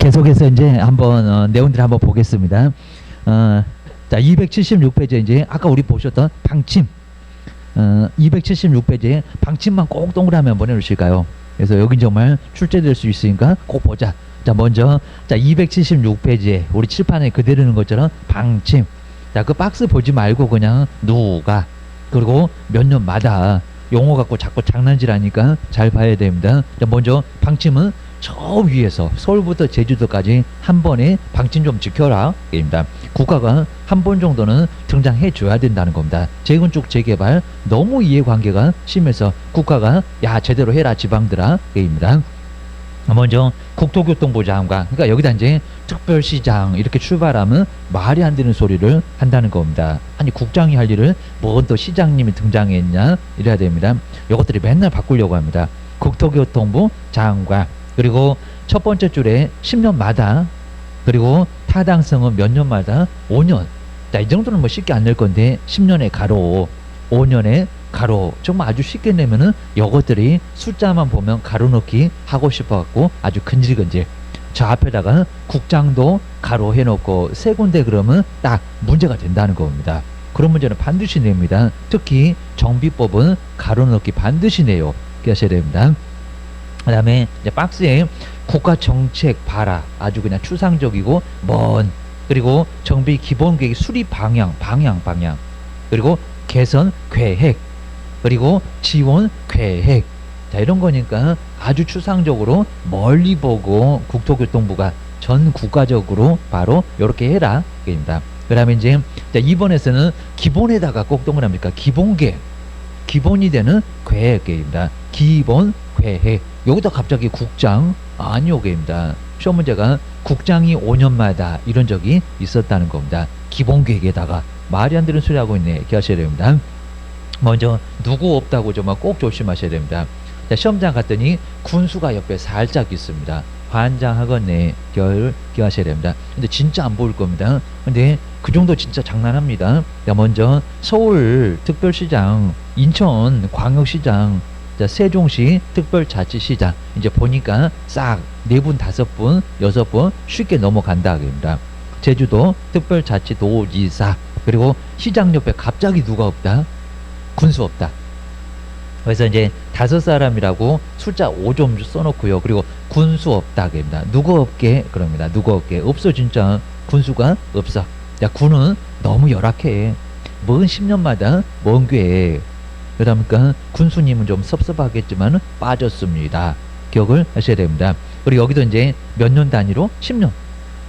계속해서 이제 한번 내용들 한번 보겠습니다. 자, 276페이지 이제 아까 우리 보셨던 방침, 276페이지에 방침만 꼭 동그라미 한번 해놓으실까요? 그래서 여긴 정말 출제될 수 있으니까 꼭 보자. 자, 먼저 자 276페이지에 우리 칠판에 그대로 있는 것처럼 방침. 자, 그 박스 보지 말고 그냥 누가 그리고 몇 년마다 용어 갖고 자꾸 장난질하니까 잘 봐야 됩니다. 자, 먼저 방침은 저 위에서 서울부터 제주도까지 한 번에 방침 좀 지켜라 입니다. 국가가 한 번 정도는 등장해 줘야 된다는 겁니다. 재건축 재개발 너무 이해관계가 심해서 국가가 야 제대로 해라 지방들아 입니다. 먼저 국토교통부 장관, 그러니까 여기다 이제 특별시장 이렇게 출발하면 말이 안 되는 소리를 한다는 겁니다. 아니 국장이 할 일을 뭔 또 시장님이 등장했냐 이래야 됩니다. 이것들이 맨날 바꾸려고 합니다. 국토교통부 장관, 그리고 첫 번째 줄에 10년마다, 그리고 타당성은 몇 년마다 5년. 자, 이 정도는 뭐 쉽게 안 낼 건데 10년의 가로, 5년의 가로, 정말 아주 쉽게 내면은 이것들이 숫자만 보면 가로 넣기 하고 싶어갖고 아주 근질근질. 저 앞에다가 국장도 가로 해놓고 세 군데 그러면 딱 문제가 된다는 겁니다. 그런 문제는 반드시 냅니다. 특히 정비법은 가로 넣기 반드시 내요. 기억하셔야 됩니다. 그 다음에 이제 박스에 국가 정책 봐라. 아주 그냥 추상적이고 먼, 그리고 정비 기본 계획 수립 방향. 그리고 개선 계획, 그리고 지원 계획. 자, 이런 거니까 아주 추상적으로 멀리 보고 국토교통부가 전 국가적으로 바로 이렇게 해라. 입니다. 그 다음에 이제 2번에서는 기본에다가 꼭 동그라미니까 기본 계획. 기본이 되는 계획입니다. 기본 계획. 여기다 갑자기 국장 아니오 계획입니다. 시험 문제가 국장이 5년마다 이런 적이 있었다는 겁니다. 기본 계획에다가 말이 안 되는 소리 하고 있네. 기억하셔야 됩니다. 먼저 누구 없다고 정말 꼭 조심하셔야 됩니다. 자, 시험장 갔더니 군수가 옆에 살짝 있습니다. 환장하겠네. 기억하셔야 됩니다. 근데 진짜 안 보일 겁니다. 근데 그 정도 진짜 장난합니다. 자, 먼저 서울 특별시장, 인천 광역시장, 자, 세종시 특별자치시장 이제 보니까 싹 4분, 5분, 6분 쉽게 넘어간다 그럽니다. 제주도 특별자치도지사, 그리고 시장 옆에 갑자기 누가 없다? 군수 없다. 그래서 이제 5사람이라고 숫자 5 좀 써놓고요. 그리고 군수 없다 그럽니다. 누구 없게 그럽니다. 누구 없게. 없어 진짜. 군수가 없어. 야, 군은 너무 열악해. 먼 10년마다 먼 궤. 그러니까 군수님은 좀 섭섭하겠지만 빠졌습니다. 기억을 하셔야 됩니다. 그리고 여기도 이제 몇 년 단위로 10년.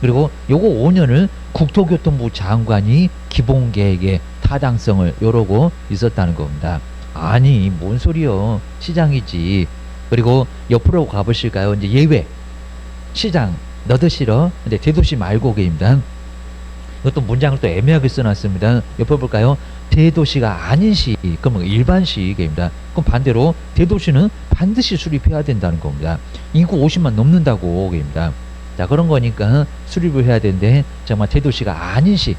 그리고 요거 5년을 국토교통부 장관이 기본계획의 타당성을 요러고 있었다는 겁니다. 아니 뭔 소리요. 시장이지. 그리고 옆으로 가보실까요? 이제 예외. 시장 너도 싫어. 근데 대도시 말고 계입니다. 이것도 문장을 또 애매하게 써놨습니다. 옆에 볼까요? 대도시가 아닌 시, 그럼 일반 시입니다. 그럼 반대로 대도시는 반드시 수립해야 된다는 겁니다. 인구 50만 넘는다고 입니다. 자, 그런 거니까 수립을 해야 되는데 정말 대도시가 아닌 시,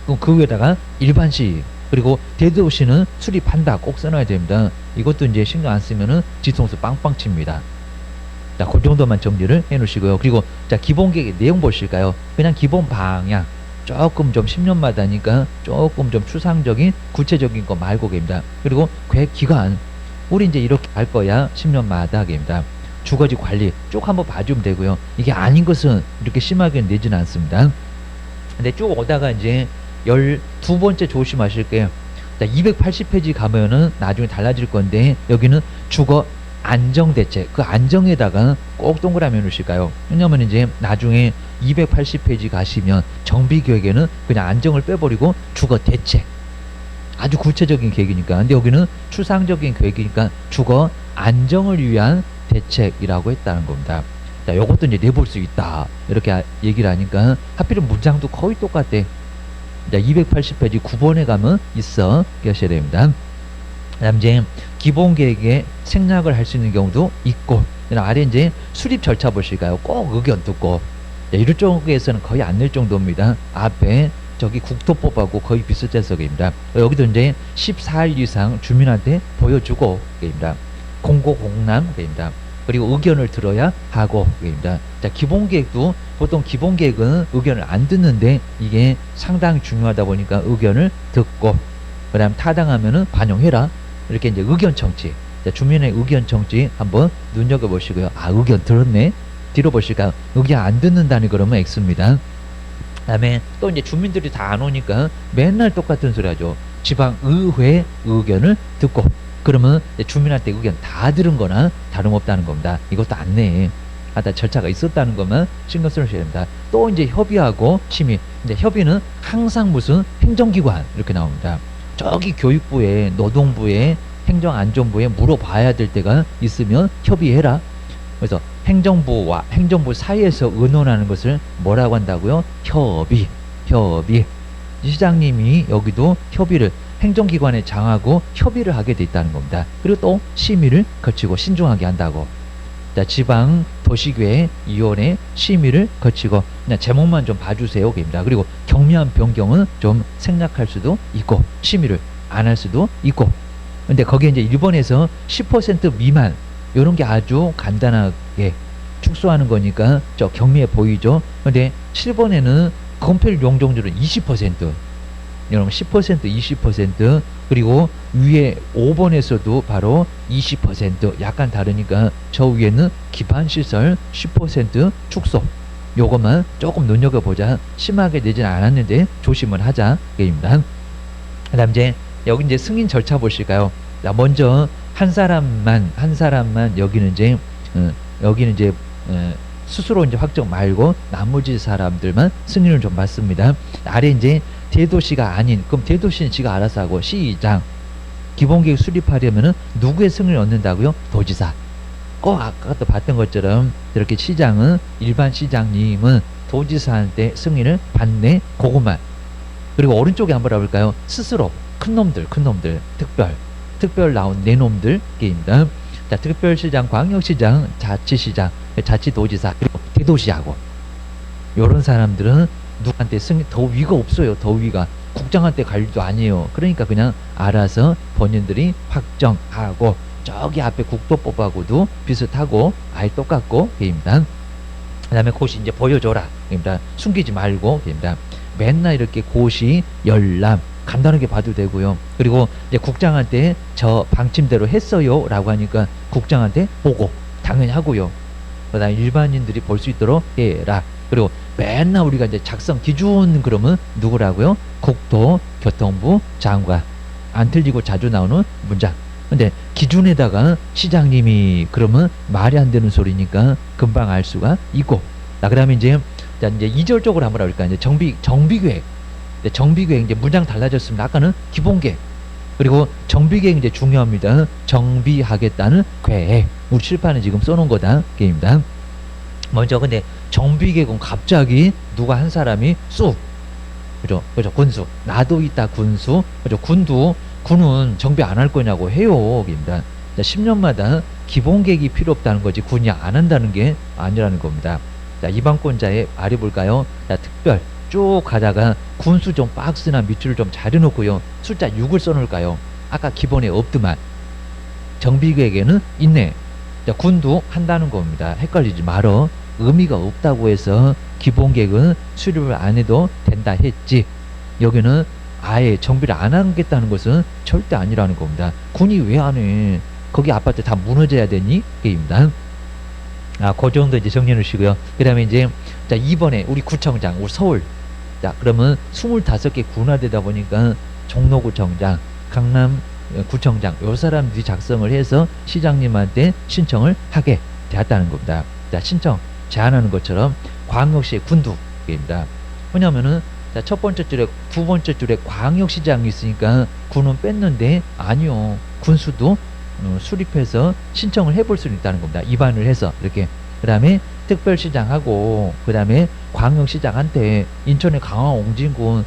그럼 그 위에다가 일반 시, 그리고 대도시는 수립한다 꼭 써놔야 됩니다. 이것도 이제 신경 안 쓰면은 뒤통수 빵빵 칩니다. 자, 그 정도만 정리를 해 놓으시고요. 그리고 자, 기본계획 내용 보실까요? 그냥 기본 방향. 조금 좀 10년마다니까 조금 좀 추상적인 구체적인 거 말고 계입니다. 그리고 계획 기간 우리 이제 이렇게 할 거야 10년마다 계입니다. 주거지 관리 쭉 한번 봐주면 되고요. 이게 아닌 것은 이렇게 심하게 내지는 않습니다. 근데 쭉 오다가 이제 12번째 조심하실게요. 자, 280페이지 가면은 나중에 달라질 건데 여기는 주거 안정대책, 그 안정에다가 꼭 동그라미 놓으실까요? 왜냐면 이제 나중에 280페이지 가시면 정비계획에는 그냥 안정을 빼버리고 주거대책, 아주 구체적인 계획이니까. 근데 여기는 추상적인 계획이니까 주거 안정을 위한 대책이라고 했다는 겁니다. 자, 요것도 이제 내볼 수 있다 이렇게 얘기를 하니까 하필은 문장도 거의 똑같대. 자, 280페이지 9번에 가면 있어. 기억하셔야 됩니다. 그 다음 이제 기본계획에 생략을 할 수 있는 경우도 있고, 아래 이제 수립 절차 보실까요? 꼭 의견 듣고. 자, 이런 쪽에서는 거의 안 낼 정도입니다. 앞에 저기 국토법하고 거의 비슷해서 입니다. 여기도 이제 14일 이상 주민한테 보여주고 입니다. 공고공람 입니다. 그리고 의견을 들어야 하고 입니다. 자, 기본 계획도 보통 기본 계획은 의견을 안 듣는데 이게 상당히 중요하다 보니까 의견을 듣고 그다음 타당하면은 반영해라. 이렇게 이제 의견 청취. 자, 주민의 의견 청취 한번 눈여겨 보시고요. 아, 의견 들었네. 뒤로 보실까요? 의견 안 듣는다니 그러면 X입니다. 그다음에 또 이제 주민들이 다 안 오니까 맨날 똑같은 소리 하죠. 지방의회 의견을 듣고 그러면 이제 주민한테 의견 다 들은 거나 다름없다는 겁니다. 이것도 안내 하다 절차가 있었다는 것만 신경 쓰셔야 됩니다. 또 이제 협의하고 심의. 이제 협의는 항상 무슨 행정기관 이렇게 나옵니다. 저기 교육부에 노동부에 행정안전부에 물어봐야 될 때가 있으면 협의해라. 그래서 행정부와 행정부 사이에서 의논하는 것을 뭐라고 한다고요? 협의. 시장님이 여기도 협의를 행정기관에 장하고 협의를 하게 돼 있다는 겁니다. 그리고 또 심의를 거치고 신중하게 한다고. 자, 지방 도시교회 위원회 심의를 거치고 그냥 제목만 좀 봐주세요. 입니다. 그리고 경미한 변경은 좀 생략할 수도 있고 심의를 안 할 수도 있고. 근데 거기에 이제 1번에서 10% 미만 이런 게 아주 간단하게 축소하는 거니까 저 경미해 보이죠. 근데 7번에는 건폐율 용적률은 20%. 여러분 10% 20% 그리고 위에 5번에서도 바로 20% 약간 다르니까 저 위에는 기반시설 10% 축소. 요것만 조금 눈여겨보자. 심하게 되진 않았는데 조심을 하자. 게임입니다. 그 다음 이제 여기 이제 승인 절차 보실까요? 자, 먼저 한 사람만 여기는 이제 스스로 이제 확정 말고 나머지 사람들만 승인을 좀 받습니다. 아래 이제 대도시가 아닌 그럼 대도시는 지가 알아서 하고 시장 기본계획 수립하려면은 누구의 승인을 얻는다고요? 도지사. 꼭 아까도 봤던 것처럼 이렇게 시장은 일반 시장님은 도지사한테 승인을 받네. 그것만. 그리고 오른쪽에 한번 봐볼까요? 스스로 큰 놈들 특별 나온 네 놈들 게임입니다. 자, 특별시장, 광역시장, 자치시장, 자치도지사 그리고 대도시하고 요런 사람들은 누구한테 승인 더 위가 없어요. 더 위가 국장한테 갈 일도 아니에요. 그러니까 그냥 알아서 본인들이 확정하고 저기 앞에 국토법하고도 비슷하고 아예 똑같고 게임입니다. 그 다음에 고시 이제 보여줘라 게임입니다. 숨기지 말고 게임입니다. 맨날 이렇게 고시 열람 간단하게 봐도 되고요. 그리고 이제 국장한테 저 방침대로 했어요 라고 하니까 국장한테 보고 당연히 하고요. 그 다음에 일반인들이 볼 수 있도록 해라. 그리고 맨날 우리가 이제 작성 기준 그러면 누구라고요? 국토교통부 장관. 안 틀리고 자주 나오는 문장. 근데 기준에다가 시장님이 그러면 말이 안 되는 소리니까 금방 알 수가 있고. 자, 그다음에 이제 2절 쪽으로 한번 해볼까? 이제 정비계획. 정비계획 이제 문장 달라졌습니다. 아까는 기본계획. 그리고 정비계획 이제 중요합니다. 정비하겠다는 계획. 우리 칠판에 지금 써놓은 거다. 게임입니다. 먼저 근데 정비계획은 갑자기 누가 한 사람이 쑥 그죠 군수 나도 있다 군수 그죠 군은 정비 안 할 거냐고 해요. 게임입니다. 10년마다 기본계획이 필요 없다는 거지 군이 안 한다는 게 아니라는 겁니다. 자, 이방권자의 말이 볼까요? 자, 특별 쭉 가다가 군수 좀 박스나 밑줄을 좀 잘 해놓고요. 숫자 6을 써놓을까요? 아까 기본에 없더만 정비계획에는 있네. 자, 군도 한다는 겁니다. 헷갈리지 말어. 의미가 없다고 해서 기본계획은 수립을 안 해도 된다 했지. 여기는 아예 정비를 안 하겠다는 것은 절대 아니라는 겁니다. 군이 왜 안 해? 거기 아파트 다 무너져야 되니? 게임입니다. 아, 그 정도 이제 정리해 주시고요. 그 다음에 이제, 자, 2번에 우리 구청장, 우리 서울. 자, 그러면 25개 군화되다 보니까 종로구청장, 강남 구청장, 요 사람들이 작성을 해서 시장님한테 신청을 하게 되었다는 겁니다. 자, 신청 제안하는 것처럼 광역시의 군두입니다. 왜냐면은 자, 첫 번째 줄에 두 번째 줄에 광역시장이 있으니까 군은 뺐는데 아니요. 군수도 수립해서 신청을 해볼 수 있다는 겁니다. 입안을 해서 이렇게. 그 다음에 특별시장하고 그 다음에 광역시장한테 인천의 강화 옹진군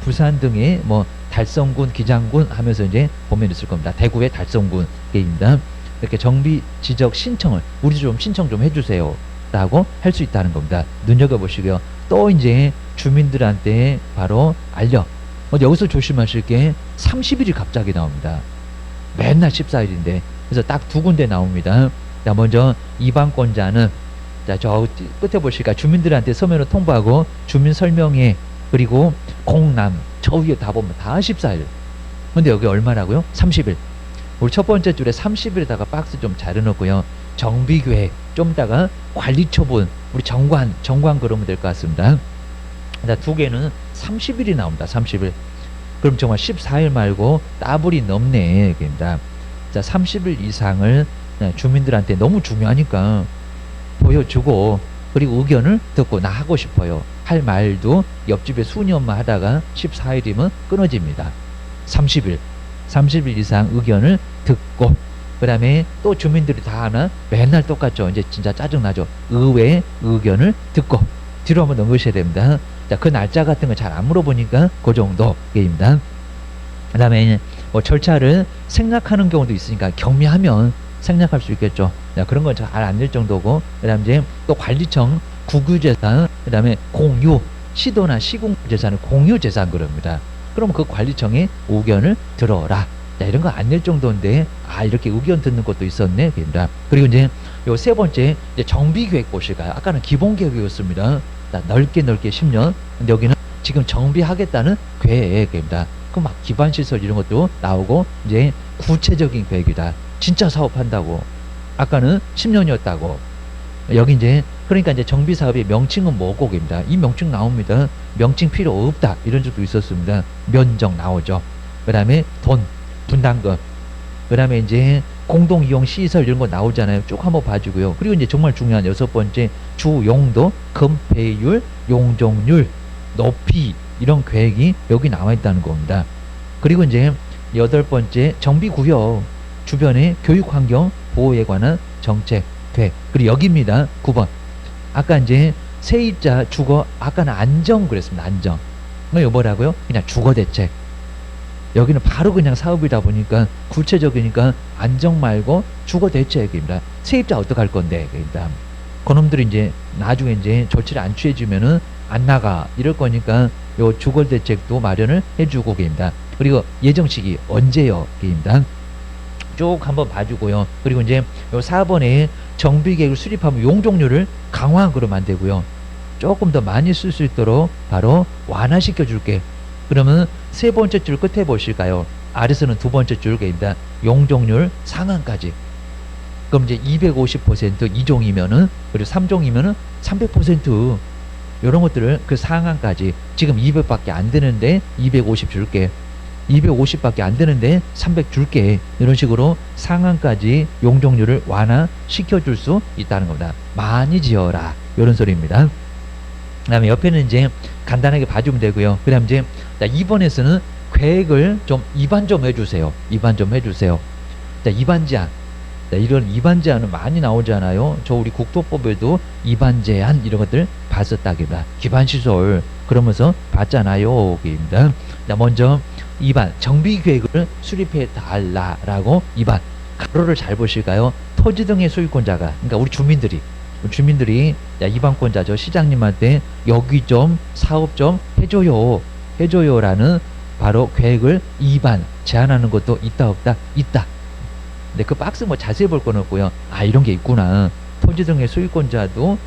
부산 등의 뭐 달성군 기장군 하면서 이제 보면 있을 겁니다. 대구의 달성군 게임입니다. 이렇게 정비 지적 신청을 우리 좀 신청 좀 해주세요 라고 할 수 있다는 겁니다. 눈여겨보시고요. 또 이제 주민들한테 바로 알려. 여기서 조심하실 게 30일이 갑자기 나옵니다. 맨날 14일인데 그래서 딱 두 군데 나옵니다. 자, 먼저 이방권자는 자, 저 끝에 보실까 주민들한테 서면을 통보하고 주민 설명회 그리고 공람 저 위에 다 보면 다 14일. 근데 여기 얼마라고요? 30일. 우리 첫 번째 줄에 30일에다가 박스 좀 잘 해놓고요. 정비계획 좀 다가 관리처분 우리 정관 그러면 될 것 같습니다. 자, 두 개는 30일이 나옵니다. 30일. 그럼 정말 14일 말고 따블이 넘네. 입니다. 자, 30일 이상을 주민들한테 너무 중요하니까 보여주고 그리고 의견을 듣고 나 하고 싶어요. 할 말도 옆집에 순이 엄마 하다가 14일이면 끊어집니다. 30일 이상 의견을 듣고 그 다음에 또 주민들이 다 하나 맨날 똑같죠. 이제 진짜 짜증나죠. 의외의 의견을 듣고 뒤로 한번 넘기셔야 됩니다. 자, 그 날짜 같은 거 잘 안 물어보니까 그 정도입니다. 그 다음에 뭐 절차를 생략하는 경우도 있으니까 경미하면 생략할 수 있겠죠. 자, 그런 건 잘 안 될 정도고 그 다음 이제 또 관리청 국유재산 그 다음에 공유 시도나 시군재산을 공유재산 그럽니다. 그럼 그 관리청의 의견을 들어라. 자, 이런 거 안 낼 정도인데 이렇게 의견 듣는 것도 있었네. 그리고 이제 요 세 번째 이제 정비계획 보실까요? 아까는 기본계획이었습니다. 자, 넓게 10년. 근데 여기는 지금 정비하겠다는 계획입니다. 그럼 막 기반시설 이런 것도 나오고 이제 구체적인 계획이다. 진짜 사업한다고. 아까는 10년이었다고. 여기 이제 그러니까 이제 정비사업의 명칭은 뭐고입니다. 이 명칭 나옵니다. 명칭 필요 없다. 이런 적도 있었습니다. 면적 나오죠. 그 다음에 돈, 분담금. 그 다음에 이제 공동이용 시설 이런 거 나오잖아요. 쭉 한번 봐주고요. 그리고 이제 정말 중요한 여섯 번째 주용도, 건폐율, 용적률, 높이 이런 계획이 여기 나와 있다는 겁니다. 그리고 이제 여덟 번째 정비구역 주변의 교육환경 보호에 관한 정책 계획. 그리고 여기입니다. 9번. 아까 이제 세입자 주거 아까는 안정 그랬습니다. 안정. 이거 뭐라고요? 그냥 주거 대책. 여기는 바로 그냥 사업이다 보니까 구체적이니까 안정 말고 주거 대책입니다. 세입자 어떡할 건데? 그러니까 그놈들이 이제 나중에 이제 조치를 안 취해주면은 안 나가 이럴 거니까 요 주거 대책도 마련을 해주고 계십니다. 그리고 예정 시기 언제요? 입니다. 쭉 한번 봐주고요. 그리고 이제 요 4번에 정비계획을 수립하면 용적률을 강화 그러면 안 되고요. 조금 더 많이 쓸 수 있도록 바로 완화시켜 줄게. 그러면 세 번째 줄 끝에 보실까요? 아래서는 두 번째 줄입니다. 용적률 상한까지. 그럼 이제 250% 2종이면은 그리고 3종이면은 300% 이런 것들을 그 상한까지 지금 200밖에 안 되는데 250 줄게. 250밖에 안 되는데 300 줄게. 이런 식으로 상한까지 용적률을 완화시켜 줄 수 있다는 겁니다. 많이 지어라. 이런 소리입니다. 그 다음에 옆에는 이제 간단하게 봐주면 되고요. 그 다음 이제 2번에서는 계획을 좀 입안 좀 해주세요. 입안 좀 해주세요. 자, 입안 제한. 자, 이런 입안 제한은 많이 나오잖아요. 저 우리 국토법에도 입안 제한 이런 것들 봤었다기보다 기반시설 그러면서 봤잖아요. 입니다. 자, 먼저 입안 정비계획을 수립해 달라라고 입안 가로를 잘 보실까요? 토지 등의 소유권자가 그러니까 우리 주민들이 야, 이방권자죠. 시장님한테 여기 좀 사업 좀 해줘요라는 바로 계획을 입안 제안하는 것도 있다 없다? 있다. 근데 그 박스 뭐 자세히 볼 건 없고요. 이런 게 있구나. 토지 등의 소유권자도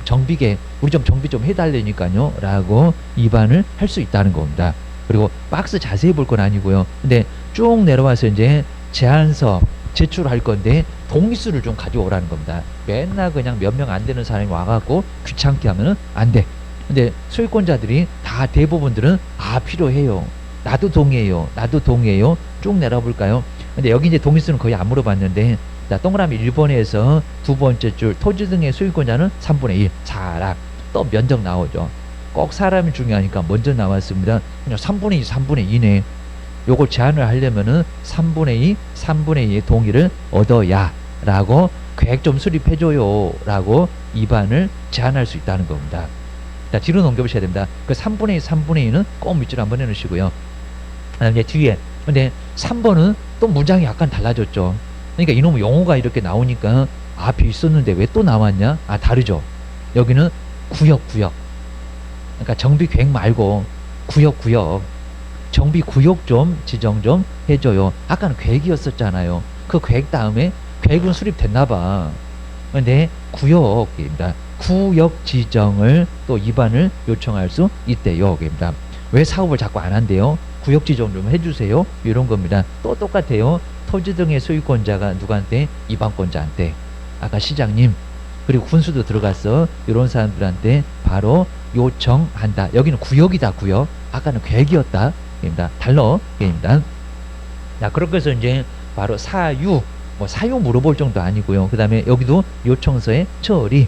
정비계 우리 좀 정비 좀 해달라니까요 라고 입안을 할 수 있다는 겁니다. 그리고 박스 자세히 볼 건 아니고요. 근데 쭉 내려와서 이제 제안서 제출할 건데 동의수를 좀 가져오라는 겁니다. 맨날 그냥 몇 명 안 되는 사람이 와갖고 귀찮게 하면 안 돼. 근데 소유권자들이 다 대부분들은 필요해요. 나도 동의해요. 쭉 내려볼까요? 근데 여기 이제 동의수는 거의 안 물어봤는데 자, 동그라미 1번에서 두 번째 줄 토지 등의 소유권자는 3분의 1 사람 또 면적 나오죠. 꼭 사람이 중요하니까 먼저 나왔습니다. 그냥 3분의 2, 3분의 2네. 요걸 제한을 하려면은 3분의 2의 동의를 얻어야 라고 계획 좀 수립해줘요 라고 입안을 제한할 수 있다는 겁니다. 자, 뒤로 넘겨보셔야 됩니다. 그 3분의 2는 꼭 밑줄 한번 해놓으시고요. 이제 뒤에 근데 3번은 또 문장이 약간 달라졌죠. 그러니까 이놈의 용어가 이렇게 나오니까 앞이 있었는데 왜 또 나왔냐? 다르죠. 여기는 구역 그러니까 정비계획 말고 구역 정비구역 좀 지정 좀 해줘요. 아까는 계획이었었잖아요. 그 계획 다음에 계획은 수립됐나봐. 근데 구역입니다. 구역 지정을 또 입안을 요청할 수 있대요. 입니다. 왜 사업을 자꾸 안 한대요? 구역 지정 좀 해주세요. 이런 겁니다. 또 똑같아요. 토지 등의 소유권자가 누구한테? 입안권자한테. 아까 시장님 그리고 군수도 들어갔어. 이런 사람들한테 바로 요청한다. 여기는 구역이다. 구역. 아까는 계획이었다. 입니다. 달러. 입니다. 자, 그렇게 해서 이제 바로 사유, 뭐 사유 물어볼 정도 아니고요. 그 다음에 여기도 요청서에 처리.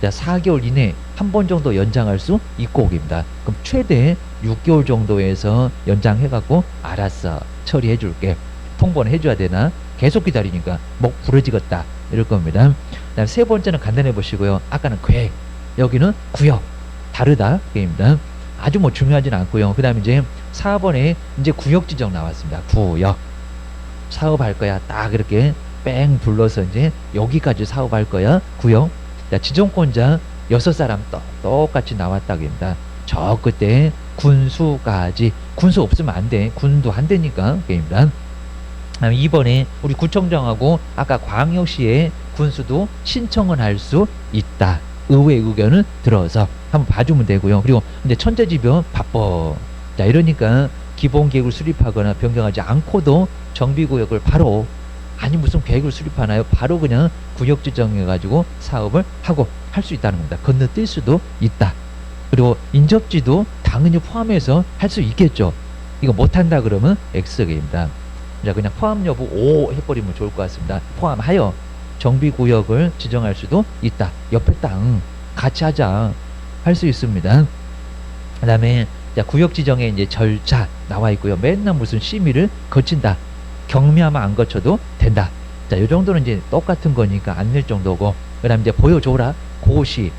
자, 4개월 이내 한 번 정도 연장할 수 있고 입니다. 그럼 최대 6개월 정도에서 연장해갖고 알았어. 처리해 줄게. 통보는 해줘야 되나? 계속 기다리니까 목 부러지겠다. 이럴 겁니다. 그다음 세 번째는 간단해 보시고요. 아까는 계획, 여기는 구역. 다르다. 입니다. 아주 뭐 중요하진 않고요. 그 다음에 이제 4번에 이제 구역 지정 나왔습니다. 구역. 사업할 거야. 딱 이렇게 뺑 둘러서 이제 여기까지 사업할 거야. 구역. 자, 지정권자 6사람 똑같이 나왔다. 입니다. 저 끝에 군수까지. 군수 없으면 안 돼. 군도 안 되니까. 입니다. 2번에 우리 구청장하고 아까 광역시의 군수도 신청을 할 수 있다. 의회 의견을 들어서 한번 봐주면 되고요. 그리고 이제 천재지변 바빠. 자, 이러니까 기본 계획을 수립하거나 변경하지 않고도 정비구역을 바로, 아니 무슨 계획을 수립하나요? 바로 그냥 구역 지정해가지고 사업을 하고 할 수 있다는 겁니다. 건너뛸 수도 있다. 그리고 인접지도 당연히 포함해서 할 수 있겠죠. 이거 못한다 그러면 X입니다. 자, 그냥 포함 여부 O 해버리면 좋을 것 같습니다. 포함하여 정비구역을 지정할 수도 있다. 옆에 땅 같이 하자. 할 수 있습니다. 그 다음에 구역 지정에 이제 절차 나와 있고요. 맨날 무슨 심의를 거친다. 경미하면 안 거쳐도 된다. 자, 요 정도는 이제 똑같은 거니까 안 낼 정도고. 그 다음에 이제 보여줘라. 고시.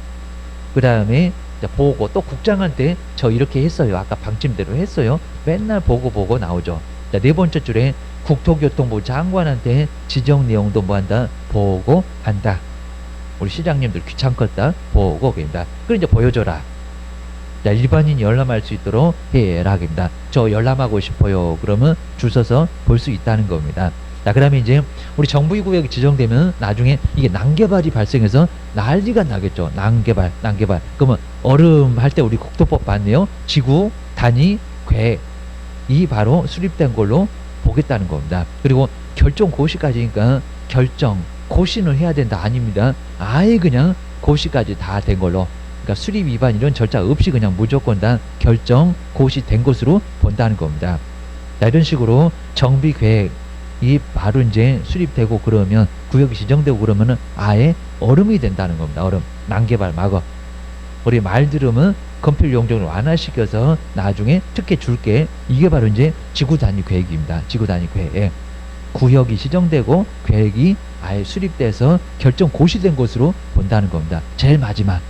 그 다음에 보고 또 국장한테 저 이렇게 했어요. 아까 방침대로 했어요. 맨날 보고 나오죠. 자, 네 번째 줄에 국토교통부 장관한테 지정 내용도 뭐한다? 보고한다. 우리 시장님들 귀찮겠다. 보고입니다. 그럼 이제 보여줘라. 자, 일반인이 열람할 수 있도록 해라입니다. 저 열람하고 싶어요. 그러면 줄 서서 볼 수 있다는 겁니다. 자, 그 다음에 이제 우리 정부구역이 지정되면 나중에 이게 난개발이 발생해서 난리가 나겠죠. 난개발. 그러면 얼음 할 때 우리 국토법 봤네요. 지구 단위 계획이 바로 수립된 걸로 보겠다는 겁니다. 그리고 결정 고시까지니까 결정 고시는 해야 된다 아닙니다. 아예 그냥 고시까지 다 된 걸로. 그러니까 수립 위반 이런 절차 없이 그냥 무조건 다 결정 고시 된 것으로 본다는 겁니다. 자, 이런 식으로 정비 계획이 바로 이제 수립되고 그러면 구역이 지정되고 그러면은 아예 얼음이 된다는 겁니다. 얼음. 난개발 막어. 우리 말 들으면 건필 용적을 완화시켜서 나중에 특혜 줄게. 이게 바로 이제 지구 단위 계획입니다. 지구 단위 계획. 구역이 지정되고 계획이 아예 수립돼서 결정 고시된 것으로 본다는 겁니다. 제일 마지막.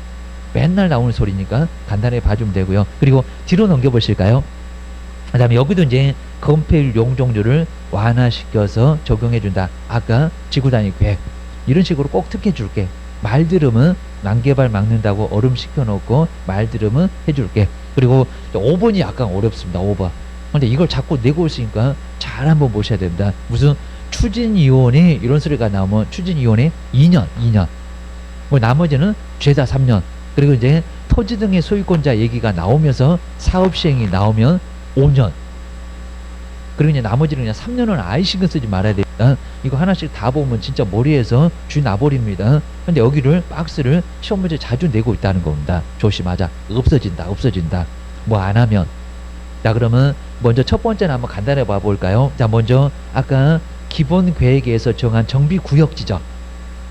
맨날 나오는 소리니까 간단하게 봐주면 되고요. 그리고 뒤로 넘겨보실까요? 그 다음에 여기도 이제 건폐율 용적률을 완화시켜서 적용해준다. 아까 지구 단위 계획. 이런 식으로 꼭 특혜 줄게. 말 들으면 난개발 막는다고 얼음 시켜놓고 말 들으면 해줄게. 그리고 5번이 약간 어렵습니다. 5번. 근데 이걸 자꾸 내고 있으니까 잘 한번 보셔야 됩니다. 무슨 추진위원회 이런 소리가 나오면 추진위원회 2년. 뭐 나머지는 죄다 3년. 그리고 이제 토지 등의 소유권자 얘기가 나오면서 사업 시행이 나오면 5년. 그리고 이제 나머지는 그냥 3년은 아예 신경 쓰지 말아야 됩니다. 이거 하나씩 다 보면 진짜 머리에서 쥐 나버립니다. 근데 여기를 박스를 시험 문제 자주 내고 있다는 겁니다. 조심하자. 없어진다. 뭐 안 하면. 자, 그러면 먼저 첫 번째는 한번 간단히 봐볼까요? 자, 먼저 아까 기본 계획에서 정한 정비 구역 지정.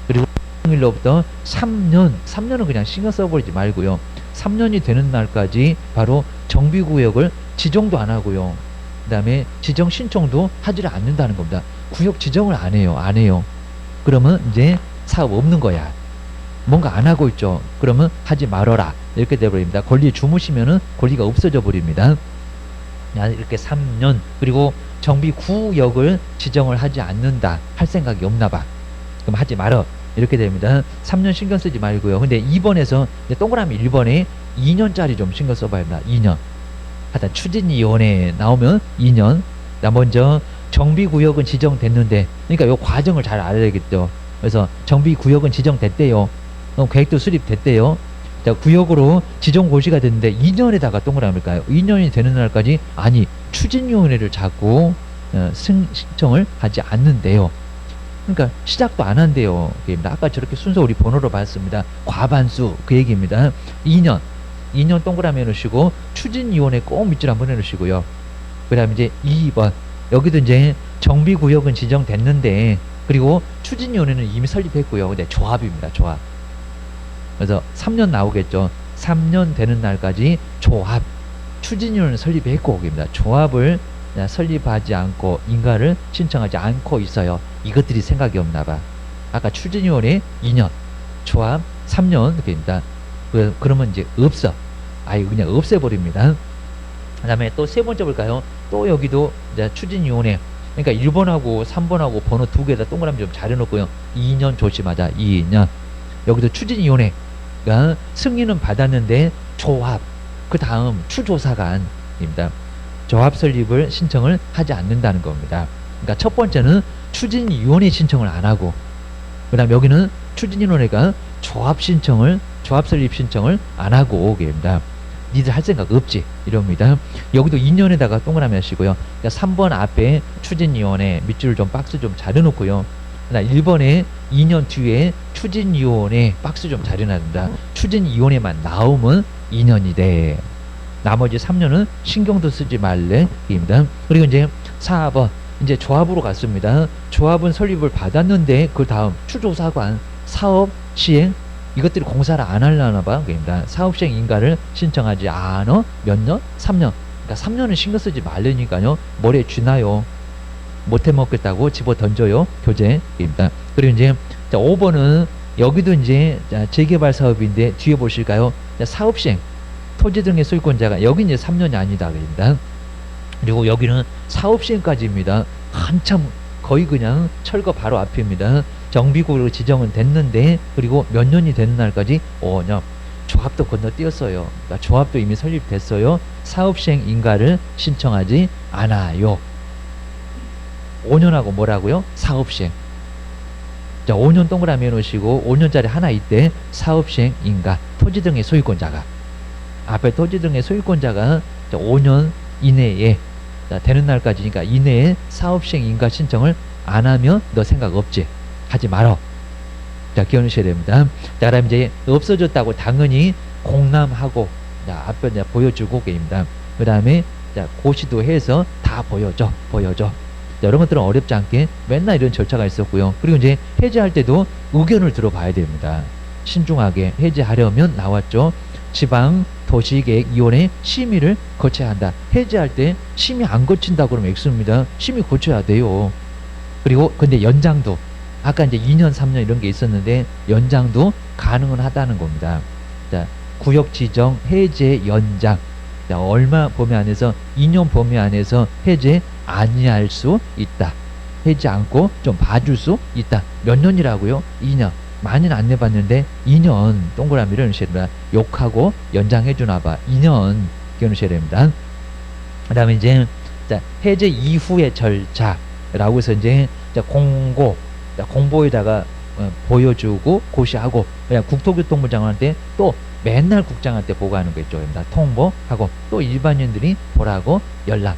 그리고 일로부터 3년은 그냥 신경 써버리지 말고요. 3년이 되는 날까지 바로 정비구역을 지정도 안 하고요. 그 다음에 지정 신청도 하지를 않는다는 겁니다. 구역 지정을 안 해요. 그러면 이제 사업 없는 거야. 뭔가 안 하고 있죠. 그러면 하지 말아라. 이렇게 돼버립니다. 권리 주무시면은 권리가 없어져 버립니다. 이렇게 3년. 그리고 정비구역을 지정을 하지 않는다. 할 생각이 없나 봐. 그럼 하지 말어. 이렇게 됩니다. 3년 신경 쓰지 말고요. 근데 2번에서 동그라미 1번에 2년짜리 좀 신경 써봐야 합니다. 2년. 하여튼 추진위원회 나오면 2년. 먼저 정비구역은 지정됐는데, 그러니까 요 과정을 잘 알아야 되겠죠. 그래서 정비구역은 지정됐대요. 계획도 수립됐대요. 자, 구역으로 지정고시가 됐는데 2년에다가 동그라미일까요? 2년이 되는 날까지 아니 추진위원회를 자꾸 신청을 하지 않는데요. 그러니까 시작도 안 한대요. 아까 저렇게 순서 우리 번호로 봤습니다. 과반수 그 얘기입니다. 2년 동그라미 해놓으시고 추진위원회 꼭 밑줄 한번 해놓으시고요. 그 다음에 이제 2번 여기도 이제 정비구역은 지정됐는데 그리고 추진위원회는 이미 설립했고요. 근데 조합입니다. 조합. 그래서 3년 나오겠죠. 3년 되는 날까지 조합 추진위원회는 설립했고 입니다. 조합을 설립하지 않고 인가를 신청하지 않고 있어요. 이것들이 생각이 없나 봐. 아까 추진위원회 2년 조합 3년 됩니다. 그러면 이제 없어. 아예 그냥 없애버립니다. 그 다음에 또 세 번째 볼까요? 또 여기도 이제 추진위원회. 그러니까 1번하고 3번하고 번호 두 개다 동그라미 좀 잘 해놓고요. 2년 조심하자. 2년. 여기도 추진위원회가 승인은 받았는데 조합. 그 다음 추조사관입니다. 조합 설립을 신청을 하지 않는다는 겁니다. 그러니까 첫 번째는 추진위원회 신청을 안 하고, 그 다음 여기는 추진위원회가 조합 설립 신청을 안 하고 오게입니다. 니들 할 생각 없지 이럽니다. 여기도 2년에다가 동그라미 하시고요. 그러니까 3번 앞에 추진위원회 밑줄을 좀 박스 좀 잘 해놓고요. 1번에 2년 뒤에 추진위원회 박스 좀 잘 해놔야 된다. 추진위원회만 나오면 2년이 돼. 나머지 3년은 신경도 쓰지 말래 입니다. 그리고 이제 4번 이제 조합으로 갔습니다. 조합은 설립을 받았는데 그 다음 추조사관 사업 시행 이것들이 공사를 안 하려나 봐. 그러니까 사업 시행 인가를 신청하지 않아. 몇 년? 3년. 그러니까 3년은 신경 쓰지 말라니까요. 머리에 쥐나요. 못해 먹겠다고 집어 던져요. 교재입니다. 그리고 이제 5번은 여기도 이제 재개발 사업인데 뒤에 보실까요? 사업 시행 토지 등의 소유권자가 여기 이제 3년이 아니다 그럽니다. 그리고 여기는 사업 시행까지입니다. 한참 거의 그냥 철거 바로 앞입니다. 정비구역으로 지정은 됐는데 그리고 몇 년이 되는 날까지 5년. 조합도 건너뛰었어요. 그러니까 조합도 이미 설립됐어요. 사업 시행 인가를 신청하지 않아요. 5년하고 뭐라고요? 사업 시행. 자, 5년 동그라미 해놓으시고 5년짜리 하나 있대. 사업 시행 인가 토지 등의 소유권자가 앞에 토지 등의 소유권자가 5년 이내에 되는 날까지니까 이내에 사업 시행 인가 신청을 안 하면 너 생각 없지. 하지 말어. 자, 기억하셔야 됩니다. 자, 그다음 이제 없어졌다고 당연히 공람하고 자, 앞에 이제 보여주고 계십니다. 그 다음에 자, 고시도 해서 다 보여줘. 자, 이런 것들은 어렵지 않게 맨날 이런 절차가 있었고요. 그리고 이제 해제할 때도 의견을 들어봐야 됩니다. 신중하게 해제하려면 나왔죠. 지방 도시계획위원회 심의를 거쳐야 한다. 해제할 때 심의 안 거친다 그러면 X입니다. 심의 거쳐야 돼요. 그리고 근데 연장도 아까 이제 2년 3년 이런 게 있었는데 연장도 가능은 하다는 겁니다. 자, 구역 지정 해제 연장. 자, 얼마 범위 안에서 2년 범위 안에서 해제 아니할 수 있다. 해제 않고 좀 봐줄 수 있다. 몇 년이라고요? 2년. 많이는 안 내봤는데 2년 동그라미를 넣으셔야 됩니다. 욕하고 연장해 주나 봐. 2년 기억하셔야 됩니다. 그 다음에 이제 자, 해제 이후의 절차라고 해서 이제 자, 공고 자, 공보에다가 보여주고 고시하고 그냥 국토교통부 장관한테 또 맨날 국장한테 보고하는 거 있죠. 통보하고 또 일반인들이 보라고 연락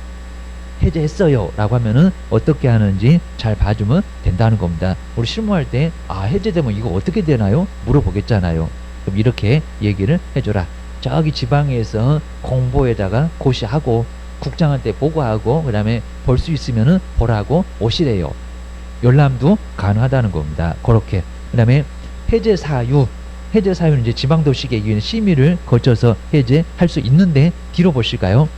해제했어요 라고 하면은 어떻게 하는지 잘 봐주면 된다는 겁니다. 우리 실무할 때 해제되면 이거 어떻게 되나요? 물어보겠잖아요. 그럼 이렇게 얘기를 해줘라. 저기 지방에서 공보에다가 고시하고 국장한테 보고하고 그 다음에 볼 수 있으면은 보라고 오시래요. 열람도 가능하다는 겁니다. 그렇게. 그 다음에 해제 사유는 이제 지방도시계획위원회 심의를 거쳐서 해제할 수 있는데 뒤로 보실까요?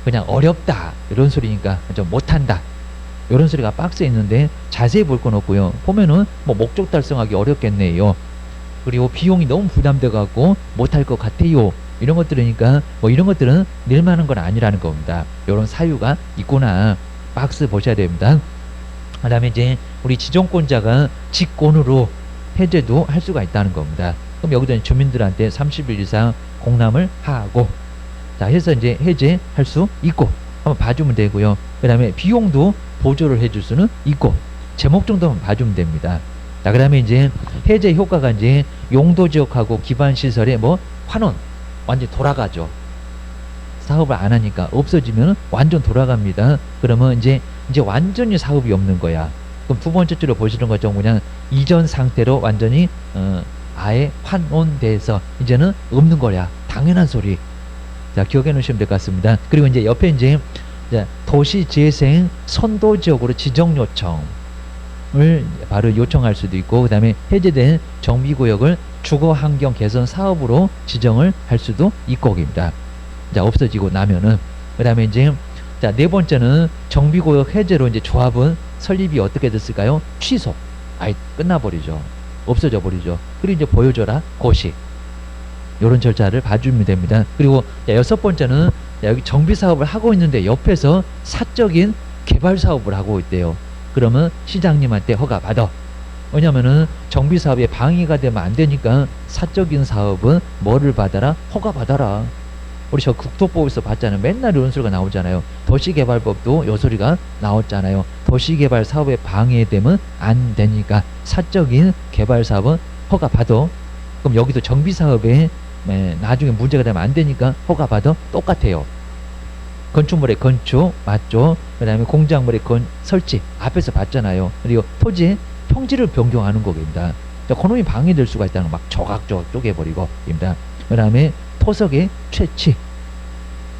그냥 어렵다 이런 소리니까 좀 못한다 이런 소리가 박스에 있는데 자세히 볼 건 없고요. 보면은 뭐 목적 달성하기 어렵겠네요. 그리고 비용이 너무 부담돼 갖고 못할 것 같아요. 이런 것들이니까 뭐 이런 것들은 낼만한 건 아니라는 겁니다. 이런 사유가 있구나. 박스 보셔야 됩니다. 그 다음에 이제 우리 지정권자가 직권으로 해제도 할 수가 있다는 겁니다. 그럼 여기다 주민들한테 30일 이상 공람을 하고 자 해서 이제 해제할 수 있고 한번 봐주면 되고요. 그 다음에 비용도 보조를 해줄 수는 있고 제목 정도만 봐주면 됩니다. 자, 그다음에 이제 해제 효과가 이제 용도 지역하고 기반 시설에 뭐 환원 완전 돌아가죠. 사업을 안 하니까 없어지면 완전 돌아갑니다. 그러면 이제 완전히 사업이 없는 거야. 그럼 두 번째 줄로 보시는 것처럼 그냥 이전 상태로 완전히 아예 환원돼서 이제는 없는 거야. 당연한 소리. 자, 기억해 놓으시면 될 것 같습니다. 그리고 이제 옆에 이제 도시재생 선도지역으로 지정 요청을 바로 요청할 수도 있고, 그 다음에 해제된 정비구역을 주거환경 개선 사업으로 지정을 할 수도 있고, 입니다. 자, 없어지고 나면은. 그 다음에 이제 자, 네 번째는 정비구역 해제로 이제 조합은 설립이 어떻게 됐을까요? 취소. 아예 끝나버리죠. 없어져 버리죠. 그리고 이제 보여줘라. 고시. 요런 절차를 봐주면 됩니다. 그리고 자, 여섯 번째는 여기 정비 사업을 하고 있는데 옆에서 사적인 개발 사업을 하고 있대요. 그러면 시장님한테 허가 받아. 왜냐면은 정비 사업에 방해가 되면 안 되니까 사적인 사업은 뭐를 받아라? 허가 받아라. 우리 저 국토법에서 봤잖아요. 맨날 이런 소리가 나오잖아요. 도시개발법도 요 소리가 나왔잖아요. 도시개발 사업에 방해되면 안 되니까 사적인 개발 사업은 허가 받아. 그럼 여기도 정비 사업에 나중에 문제가 되면 안 되니까 허가 받아. 똑같아요. 건축물의 건축 맞죠? 그 다음에 공작물의 설치 앞에서 봤잖아요. 그리고 토지의 평지를 변경하는 거입니다. 그놈이 방해될 수가 있다는 거 막 조각조각 쪼개버리고 입니다. 그 다음에 토석의 채취,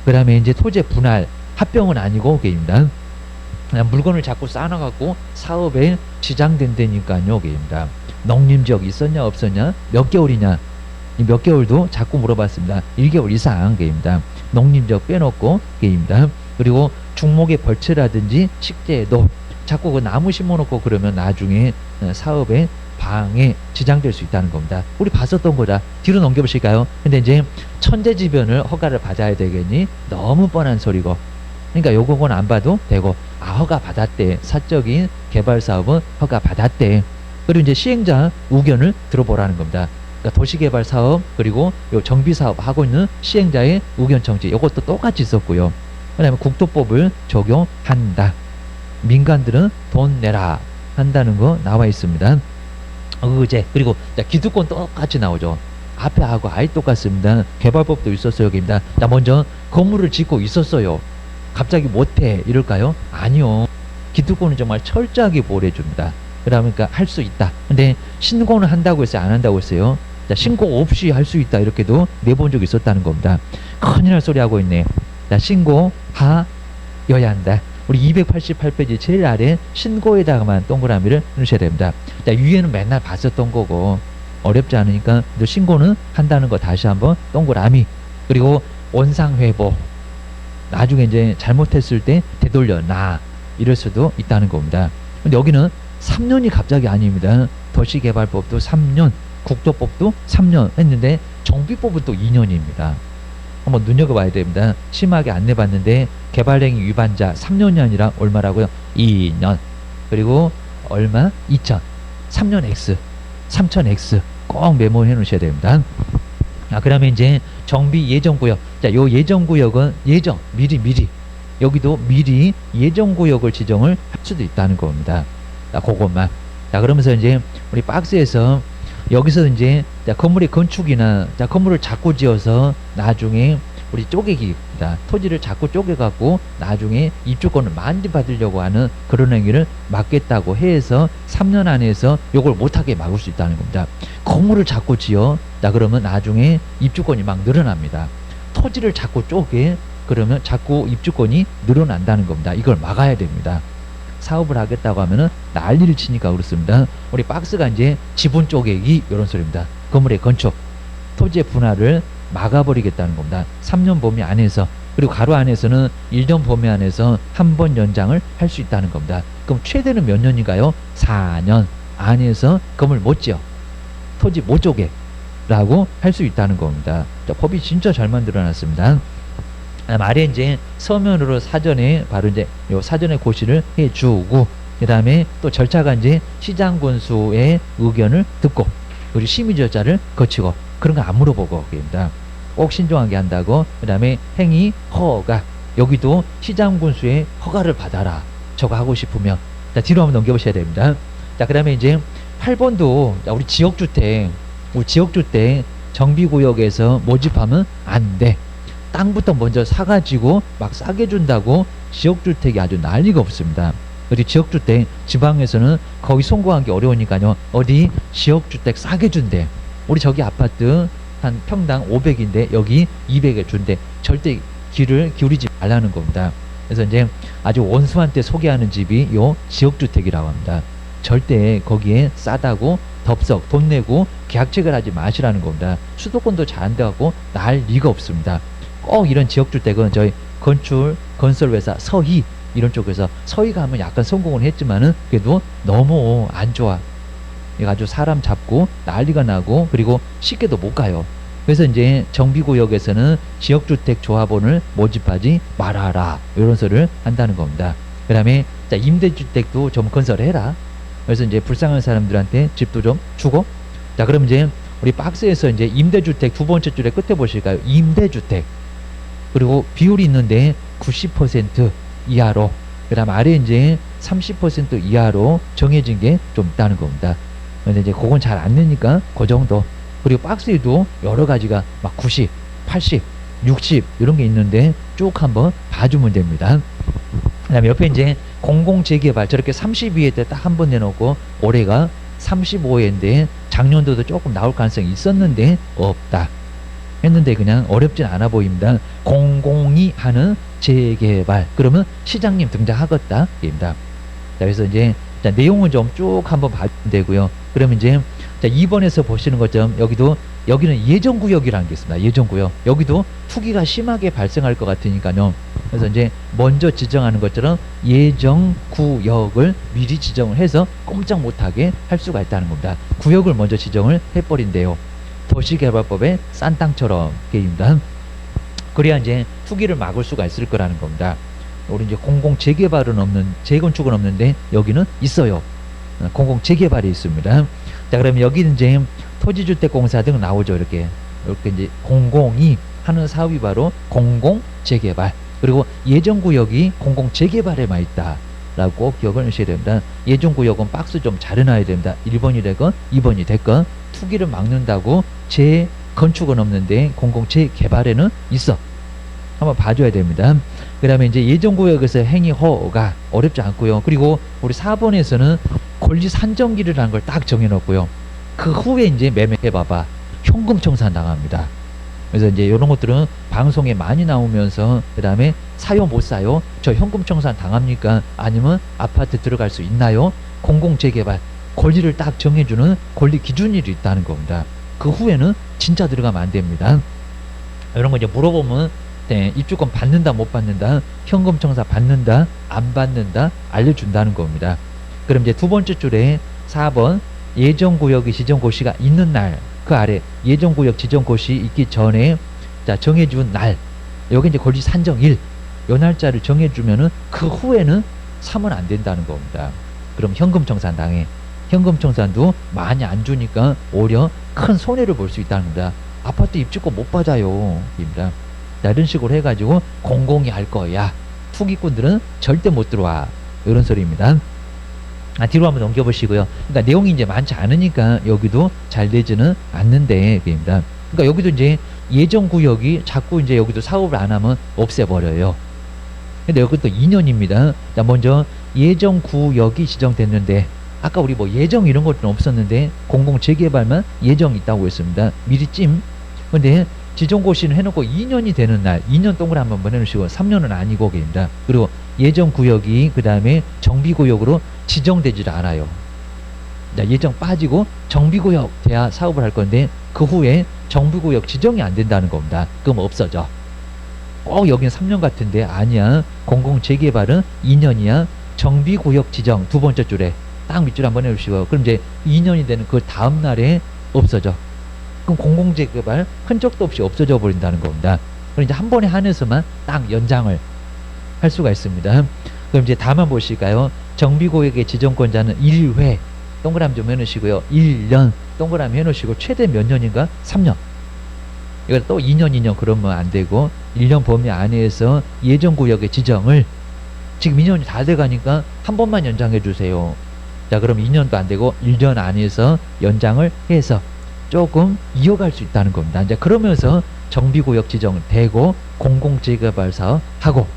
그 다음에 이제 토지의 분할, 합병은 아니고 게입니다. 그냥 물건을 자꾸 쌓아놔갖고 사업에 지장된다니까요. 게입니다. 농림지역 있었냐 없었냐, 몇 개월이냐, 이 몇 개월도 자꾸 물어봤습니다. 1개월 이상 게입니다. 농림지역 빼놓고 게입니다. 그리고 중목의 벌채라든지 식재도 자꾸 그 나무 심어놓고 그러면 나중에 사업에 방해, 지장될 수 있다는 겁니다. 우리 봤었던 거다. 뒤로 넘겨보실까요? 근데 이제 천재지변을 허가를 받아야 되겠니? 너무 뻔한 소리고. 그러니까 요거는 안 봐도 되고, 허가 받았대. 사적인 개발 사업은 허가 받았대. 그리고 이제 시행자 의견을 들어보라는 겁니다. 그러니까 도시개발 사업, 그리고 요 정비 사업 하고 있는 시행자의 의견 청지, 요것도 똑같이 있었고요. 그 다음에 국토법을 적용한다. 민간들은 돈 내라 한다는 거 나와 있습니다. 의제. 그리고 자, 기득권 똑같이 나오죠. 앞에 하고 아예 똑같습니다. 개발법도 있었어요. 여기입니다. 자, 먼저 건물을 짓고 있었어요. 갑자기 못해 이럴까요? 아니요. 기득권은 정말 철저하게 보호해줍니다. 그러니까 할 수 있다. 근데 신고는 한다고 했어요? 안 한다고 했어요? 자, 신고 없이 할 수 있다. 이렇게도 내본 적이 있었다는 겁니다. 큰일 날 소리 하고 있네. 자, 신고하여야 한다. 우리 288페이지 제일 아래 신고에다가만 동그라미를 넣으셔야 됩니다. 자, 위에는 맨날 봤었던 거고 어렵지 않으니까 신고는 한다는 거 다시 한번 동그라미. 그리고 원상회복. 나중에 이제 잘못했을 때 되돌려 나 이럴 수도 있다는 겁니다. 근데 여기는 3년이 갑자기 아닙니다. 도시개발법도 3년, 국토법도 3년 했는데 정비법은 또 2년입니다. 한번 눈여겨봐야 됩니다. 심하게 안 내봤는데 개발행위 위반자 3년이 아니라 얼마라고요? 2년. 그리고 얼마? 2천. 3년 X, 3천 X 꼭 메모해 놓으셔야 됩니다. 그 다음에 이제 정비 예정구역. 자, 요 예정구역은 예정, 미리. 여기도 미리 예정구역을 지정을 할 수도 있다는 겁니다. 자, 그것만. 자, 그러면서 이제 우리 박스에서 여기서 이제 자, 건물의 건축이나 자, 건물을 자꾸 지어서 나중에 우리 쪼개기입니다. 토지를 자꾸 쪼개갖고 나중에 입주권을 만지받으려고 하는 그런 행위를 막겠다고 해서 3년 안에서 요걸 못하게 막을 수 있다는 겁니다. 건물을 자꾸 지어. 자, 그러면 나중에 입주권이 막 늘어납니다. 토지를 자꾸 쪼개. 그러면 자꾸 입주권이 늘어난다는 겁니다. 이걸 막아야 됩니다. 사업을 하겠다고 하면은 난리를 치니까 그렇습니다. 우리 박스가 이제 지분 쪼개기 이런 소리입니다. 건물의 건축, 토지의 분할을 막아버리겠다는 겁니다. 3년 범위 안에서. 그리고 가로 안에서는 1년 범위 안에서 한 번 연장을 할 수 있다는 겁니다. 그럼 최대는 몇 년인가요? 4년 안에서 건물 못 지어, 토지 못 쪼개 라고 할 수 있다는 겁니다. 자, 법이 진짜 잘 만들어놨습니다. 아래 이제 서면으로 사전에 바로 이제 요 사전에 고시를 해주고, 그 다음에 또 절차가 이제 시장군수의 의견을 듣고 그리고 심의 절차를 거치고 그런 거 안 물어보고 입니다. 꼭 신중하게 한다고. 그 다음에 행위 허가. 여기도 시장군수의 허가를 받아라. 저거 하고 싶으면. 자, 뒤로 한번 넘겨보셔야 됩니다. 자, 그 다음에 이제 8번도 우리 지역주택 정비구역에서 모집하면 안 돼. 땅부터 먼저 사가지고 막 싸게 준다고 지역주택이 아주 난리가 없습니다. 어디 지역주택 지방에서는 거의 송고하기 어려우니까요. 어디 지역주택 싸게 준대. 우리 저기 아파트 한 평당 500인데 여기 200에 준대. 절대 귀를 기울이지 말라는 겁니다. 그래서 이제 아주 원수한테 소개하는 집이 요 지역주택이라고 합니다. 절대 거기에 싸다고 덥석 돈 내고 계약 체결하지 마시라는 겁니다. 수도권도 잘 안 돼갖고 날 리가 없습니다. 꼭 이런 지역주택은 저희 건설회사 서희 이런 쪽에서 서희가 하면 약간 성공은 했지만은 그래도 너무 안 좋아. 이거 아주 사람 잡고 난리가 나고 그리고 쉽게도 못 가요. 그래서 이제 정비구역에서는 지역주택 조합원을 모집하지 말아라 이런 소리를 한다는 겁니다. 그 다음에 임대주택도 좀 건설해라. 그래서 이제 불쌍한 사람들한테 집도 좀 주고. 자, 그럼 이제 우리 박스에서 이제 임대주택 두 번째 줄에 끝에 보실까요? 임대주택. 그리고 비율이 있는데 90% 이하로, 그 다음 아래 이제 30% 이하로 정해진 게 좀 있다는 겁니다. 근데 이제 그건 잘 안 되니까 그 정도. 그리고 박스에도 여러 가지가 막 90, 80, 60 이런 게 있는데 쭉 한번 봐주면 됩니다. 그 다음에 옆에 이제 공공재개발 저렇게 32회 때 딱 한 번 내놓고 올해가 35회인데 작년도도 조금 나올 가능성이 있었는데 없다 했는데 그냥 어렵진 않아 보입니다. 공공이 하는 재개발 그러면 시장님 등장하겠다 입니다. 그래서 이제 자, 내용은 좀 쭉 한번 봐주면 되고요. 그러면 이제 자, 2번에서 보시는 것처럼 여기는 예정구역이라는 게 있습니다. 예정구역. 여기도 투기가 심하게 발생할 것 같으니까요. 그래서 이제 먼저 지정하는 것처럼 예정구역을 미리 지정을 해서 꼼짝 못하게 할 수가 있다는 겁니다. 구역을 먼저 지정을 해버린대요. 도시개발법의 싼 땅처럼 게임입니다. 그래야 이제 투기를 막을 수가 있을 거라는 겁니다. 우리 이제 공공 재개발은 없는, 재건축은 없는데 여기는 있어요. 공공 재개발이 있습니다. 자, 그러면 여기는 이제 토지주택공사 등 나오죠. 이렇게 이제 공공이 하는 사업이 바로 공공 재개발. 그리고 예정구역이 공공 재개발에만 있다라고 꼭 기억을 하셔야 됩니다. 예정구역은 박스 좀 잘 해놔야 됩니다. 1번이 되건 2번이 됐건 투기를 막는다고 재건축은 없는데 공공 재개발에는 있어. 한번 봐줘야 됩니다. 그 다음에 이제 예정구역에서 행위 허가 어렵지 않고요. 그리고 우리 4번에서는 권리 산정기류라는 걸 딱 정해놓고요. 그 후에 이제 매매해봐봐. 현금 청산 당합니다. 그래서 이제 이런 것들은 방송에 많이 나오면서 그 다음에 사요 못 사요? 저 현금 청산 당합니까? 아니면 아파트 들어갈 수 있나요? 공공재개발 권리를 딱 정해주는 권리 기준이 있다는 겁니다. 그 후에는 진짜 들어가면 안 됩니다. 이런 거 이제 물어보면 네, 입주권 받는다 못 받는다, 현금 청산 받는다 안 받는다 알려준다는 겁니다. 그럼 이제 두 번째 줄에 4번 예정구역이 지정고시가 있는 날, 그 아래 예정구역 지정고시 있기 전에 자 정해준 날, 여기 이제 권리 산정일 요 날짜를 정해주면은 그 후에는 사면 안 된다는 겁니다. 그럼 현금 청산 당해. 현금 청산도 많이 안 주니까 오히려 큰 손해를 볼 수 있다는 겁니다. 아파트 입주권 못 받아요 입니다. 자, 이런 식으로 해가지고 공공이 할 거야. 투기꾼들은 절대 못 들어와. 이런 소리입니다. 뒤로 한번 넘겨보시고요. 그러니까 내용이 이제 많지 않으니까 여기도 잘 되지는 않는데, 그입니다. 그러니까 여기도 이제 예정구역이 자꾸 이제 여기도 사업을 안 하면 없애버려요. 근데 여기 또 2년입니다. 자, 먼저 예정구역이 지정됐는데, 아까 우리 뭐 예정 이런 것들은 없었는데, 공공재개발만 예정이 있다고 했습니다. 미리 찜. 근데 지정고시는 해놓고 2년이 되는 날, 2년 동그라미 한번 해놓으시고 3년은 아니고 계십니다. 그리고 예정구역이 그 다음에 정비구역으로 지정되질 않아요. 자, 예정 빠지고 정비구역 돼야 사업을 할 건데 그 후에 정비구역 지정이 안 된다는 겁니다. 그럼 없어져. 꼭 여기는 3년 같은데 아니야. 공공재개발은 2년이야. 정비구역 지정 두 번째 줄에 딱 밑줄 한번 해주시고, 그럼 이제 2년이 되는 그 다음 날에 없어져. 그럼 공공재개발 흔적도 없이 없어져 버린다는 겁니다. 그럼 이제 한 번에 한해서만 딱 연장을 할 수가 있습니다. 그럼 이제 다만 보실까요? 정비구역의 지정권자는 1회 동그라미 좀 해놓으시고요. 1년 동그라미 해놓으시고 최대 몇 년인가? 3년. 이걸 또 2년 그러면 안 되고 1년 범위 안에서 예정구역의 지정을 지금 2년이 다 돼가니까 한 번만 연장해 주세요. 자, 그럼 2년도 안 되고 1년 안에서 연장을 해서 조금 이어갈 수 있다는 겁니다. 이제 그러면서 정비구역 지정되고 공공재개발 사업 하고,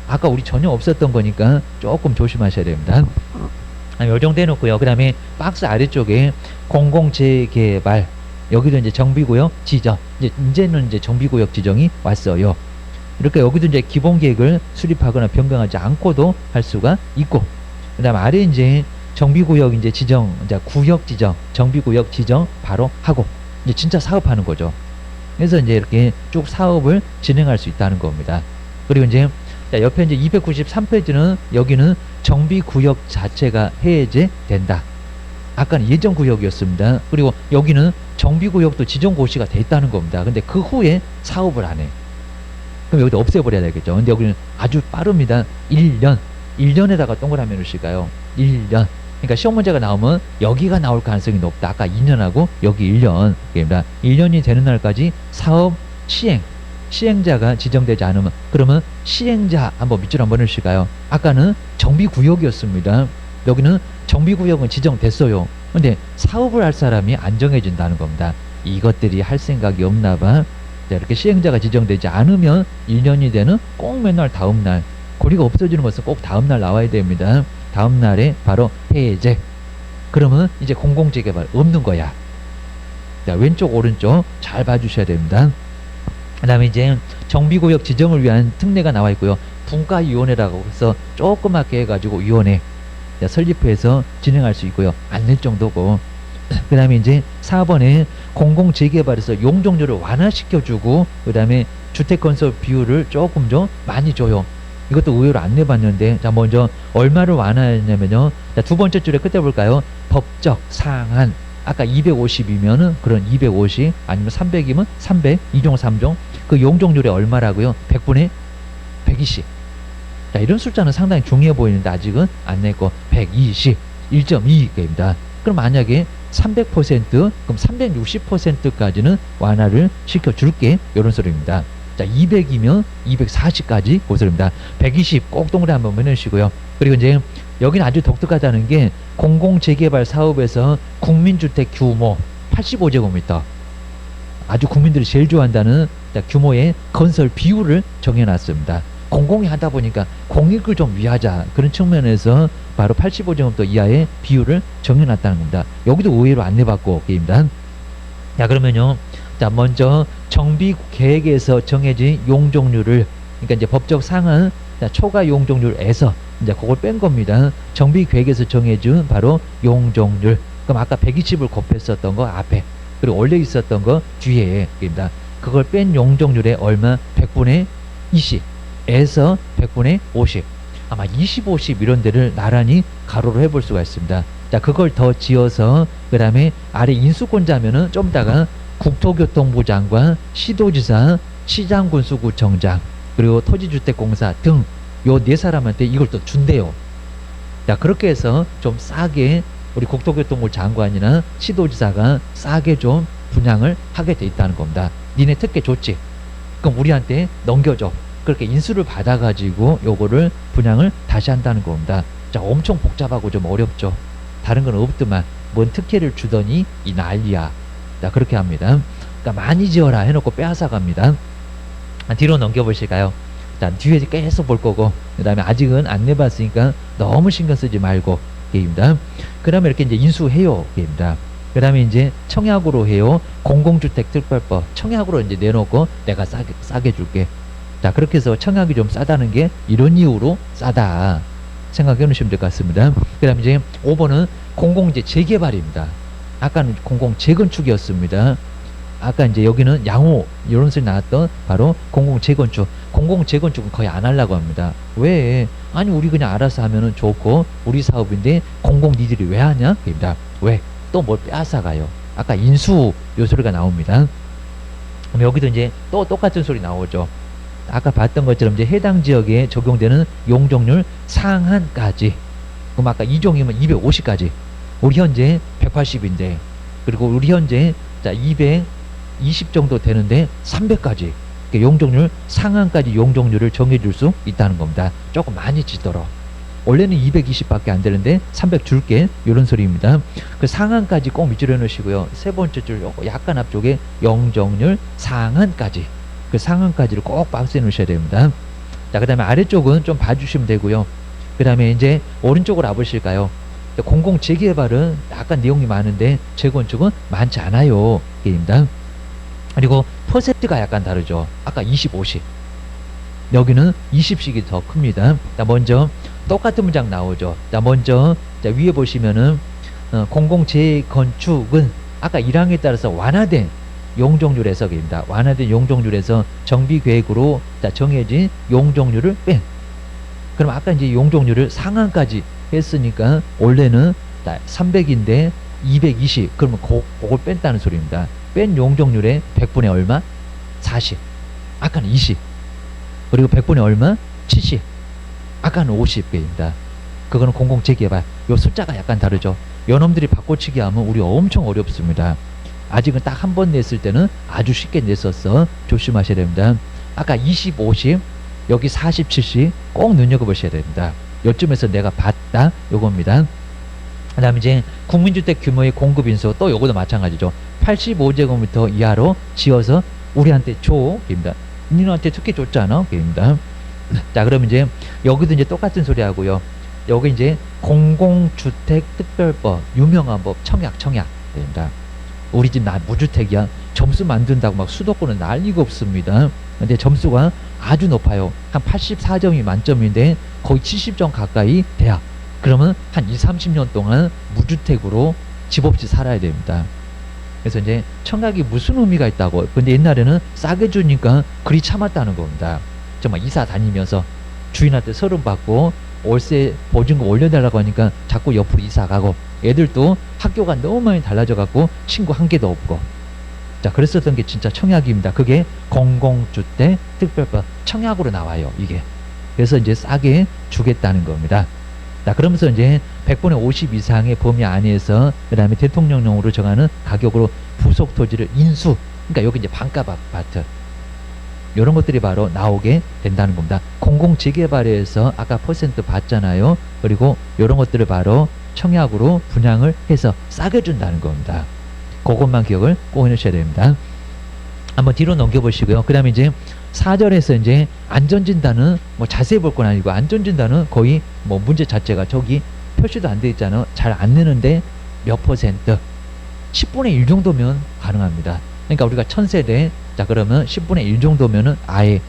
아까 우리 전혀 없었던 거니까 조금 조심하셔야 됩니다. 요 정도 해놓고요. 그 다음에 박스 아래쪽에 공공재개발, 여기도 이제 정비구역 지정, 이제는 이제 정비구역 지정이 왔어요. 이렇게 여기도 이제 기본 계획을 수립하거나 변경하지 않고도 할 수가 있고, 그 다음 아래 이제 정비구역 이제 지정, 이제 구역 지정, 정비구역 지정 바로 하고, 이제 진짜 사업하는 거죠. 그래서 이제 이렇게 쭉 사업을 진행할 수 있다는 겁니다. 그리고 이제 자, 옆에 이제 293페이지는 여기는 정비구역 자체가 해제된다. 아까는 예정구역이었습니다. 그리고 여기는 정비구역도 지정고시가 돼 있다는 겁니다. 근데 그 후에 사업을 안 해. 그럼 여기도 없애버려야 되겠죠. 근데 여기는 아주 빠릅니다. 1년. 1년에다가 동그라미 놓으실까요? 1년. 그러니까 시험 문제가 나오면 여기가 나올 가능성이 높다. 아까 2년하고 여기 1년. 입니다. 1년이 되는 날까지 사업 시행. 시행자가 지정되지 않으면, 그러면 시행자 한번 밑줄 한번 넣으실까요? 아까는 정비구역이었습니다. 여기는 정비구역은 지정됐어요. 근데 사업을 할 사람이 안 정해진다는 겁니다. 이것들이 할 생각이 없나 봐. 자, 이렇게 시행자가 지정되지 않으면 1년이 되는 꼭 맨날 다음날, 고리가 없어지는 것은 꼭 다음날 나와야 됩니다. 다음날에 바로 해제. 그러면 이제 공공재개발 없는 거야. 자, 왼쪽 오른쪽 잘 봐주셔야 됩니다. 그 다음에 이제 정비구역 지정을 위한 특례가 나와 있고요. 분과위원회라고 해서 조그맣게 해가지고 위원회 설립해서 진행할 수 있고요. 안 낼 정도고. 그 다음에 이제 4번에 공공재개발에서 용적률을 완화시켜주고, 그 다음에 주택건설 비율을 조금 좀 많이 줘요. 이것도 의외로 안 내봤는데, 자, 먼저 얼마를 완화했냐면요. 자, 두 번째 줄에 끝에 볼까요? 법적 상한. 아까 250이면은 그런 250, 아니면 300이면 300, 2종 3종. 그 용적률이 얼마라고요? 100분의 120. 자, 이런 숫자는 상당히 중요해 보이는데 아직은 안 냈고 120, 1.2입니다. 그럼 만약에 300%, 그럼 360%까지는 완화를 시켜줄게. 이런 소리입니다. 자, 200이면 240까지 그 소리입니다. 120 꼭 동그라미 한번 해주시고요. 그리고 이제 여기는 아주 독특하다는 게 공공재개발 사업에서 국민주택 규모 85제곱미터, 아주 국민들이 제일 좋아한다는 규모의 건설 비율을 정해놨습니다. 공공이 하다 보니까 공익을 좀 위하자, 그런 측면에서 바로 85제곱미터 이하의 비율을 정해놨다는 겁니다. 여기도 의외로 안 내봤고 게임입니다. 자, 그러면요. 자, 먼저 정비 계획에서 정해진 용적률을, 그러니까 이제 법적 상한 초과 용적률에서 이제 그걸 뺀 겁니다. 정비 계획에서 정해준 바로 용적률. 그럼 아까 120을 곱했었던 거 앞에, 그리고 원래 있었던 거 뒤에입니다. 그걸 뺀 용적률에 얼마? 100분의 20에서 100분의 50. 아마 20, 50 이런 데를 나란히 가로로 해볼 수가 있습니다. 자, 그걸 더 지어서 그 다음에 아래 인수권자면은 좀 이따가 국토교통부 장관, 시도지사, 시장군수구청장, 그리고 토지주택공사 등 요 네 사람한테 이걸 또 준대요. 자, 그렇게 해서 좀 싸게 우리 국토교통부 장관이나 시도지사가 싸게 좀 분양을 하게 돼 있다는 겁니다. 니네 특혜 좋지? 그럼 우리한테 넘겨줘. 그렇게 인수를 받아가지고 요거를 분양을 다시 한다는 겁니다. 자, 엄청 복잡하고 좀 어렵죠. 다른 건 없더만 뭔 특혜를 주더니 이 난리야. 자, 그렇게 합니다. 그러니까 많이 지어라 해놓고 빼앗아 갑니다. 뒤로 넘겨보실까요? 자, 뒤에 계속 볼 거고, 그 다음에 아직은 안 내봤으니까 너무 신경 쓰지 말고 게임입니다. 그 다음에 이렇게 이제 인수해요 게임입니다. 그 다음에 이제 청약으로 해요. 공공주택 특별법 청약으로 이제 내놓고 내가 싸게 줄게. 자, 그렇게 해서 청약이 좀 싸다는 게 이런 이유로 싸다 생각해 놓으시면 될 것 같습니다. 그 다음에 이제 5번은 공공재 재개발입니다. 아까는 공공재건축이었습니다. 아까 이제 여기는 양호 이런 소리 나왔던 바로 공공재건축. 공공재건축은 거의 안 하려고 합니다. 왜? 아니 우리 그냥 알아서 하면은 좋고 우리 사업인데 공공 니들이 왜 하냐? 입니다. 왜? 또 뭘 빼앗아가요. 아까 인수 요 소리가 나옵니다. 그럼 여기도 이제 또 똑같은 소리 나오죠. 아까 봤던 것처럼 이제 해당 지역에 적용되는 용적률 상한까지. 그럼 아까 2종이면 250까지. 우리 현재 180인데, 그리고 우리 현재 자 220 정도 되는데 300까지. 그러니까 용적률 상한까지 용적률을 정해줄 수 있다는 겁니다. 조금 많이 지도록. 원래는 220밖에 안 되는데 300 줄게 이런 소리입니다. 그 상한까지 꼭 밑줄여 놓으시고요. 세 번째 줄 요거 약간 앞쪽에 용적률 상한까지, 그 상한까지를 꼭 박스에 놓으셔야 됩니다. 자, 그 다음에 아래쪽은 좀 봐주시면 되고요. 그 다음에 이제 오른쪽으로 와보실까요? 공공 재개발은 약간 내용이 많은데 재건축은 많지 않아요. 게임입니다. 그리고 퍼센트가 약간 다르죠. 아까 20, 50. 여기는 20씩이 더 큽니다. 자, 먼저 똑같은 문장 나오죠. 자, 먼저 자, 위에 보시면은 공공 재건축은 아까 1항에 따라서 완화된 용적률 해석입니다. 완화된 용적률에서 정비 계획으로 자, 정해진 용적률을 뺀. 그럼 아까 이제 용적률을 상한까지 했으니까 원래는 300인데 220. 그러면 그걸 뺀다는 소리입니다. 뺀 용적률의 100분의 얼마? 40. 아까는 20. 그리고 100분의 얼마? 70. 아까는 50개입니다. 그거는 공공재개발. 요 숫자가 약간 다르죠. 요놈들이 바꿔치기 하면 우리 엄청 어렵습니다. 아직은 딱 한 번 냈을 때는 아주 쉽게 냈었어. 조심하셔야 됩니다. 아까 20, 50, 여기 40, 70 꼭 눈여겨보셔야 됩니다. 요쯤에서 내가 봤다 요겁니다. 그 다음에 이제 국민주택 규모의 공급인수 또 요거도 마찬가지죠. 85제곱미터 이하로 지어서 우리한테 줘. 입니다. 니노한테 특혜 줬잖아. 입니다. 자, 그럼 이제 여기도 이제 똑같은 소리 하고요. 여기 이제 공공주택 특별법 유명한 법 청약입니다. 우리 집 나 무주택이야. 점수 만든다고 막 수도권은 난리가 없습니다. 근데 점수가 아주 높아요. 한 84점이 만점인데 거의 70점 가까이 돼야. 그러면 한 20, 30년 동안 무주택으로 집 없이 살아야 됩니다. 그래서 이제 청약이 무슨 의미가 있다고. 근데 옛날에는 싸게 주니까 그리 참았다는 겁니다. 정말 이사 다니면서 주인한테 서름 받고 월세 보증금 올려달라고 하니까 자꾸 옆으로 이사 가고, 애들도 학교가 너무 많이 달라져 갖고 친구 한 개도 없고. 자, 그랬었던 게 진짜 청약입니다. 그게 공공주택 특별법 청약으로 나와요, 이게. 그래서 이제 싸게 주겠다는 겁니다. 자, 그러면서 이제 100분의 50 이상의 범위 안에서 그 다음에 대통령령으로 정하는 가격으로 부속 토지를 인수, 그러니까 여기 이제 반값 아파트 이런 것들이 바로 나오게 된다는 겁니다. 공공재개발에서 아까 퍼센트 봤잖아요. 그리고 이런 것들을 바로 청약으로 분양을 해서 싸게 준다는 겁니다. 그것만 기억을 꼭 해놓으셔야 됩니다. 한번 뒤로 넘겨보시고요. 그 다음에 이제 4절에서 이제 안전진단은 뭐 자세히 볼 건 아니고, 안전진단은 거의 뭐 문제 자체가 저기 표시도 안 돼 있잖아요. 잘 안 내는데 몇 퍼센트? 10분의 1 정도면 가능합니다. 그러니까 우리가 1000세대, 자, 그러면 10분의 1 정도면은 아예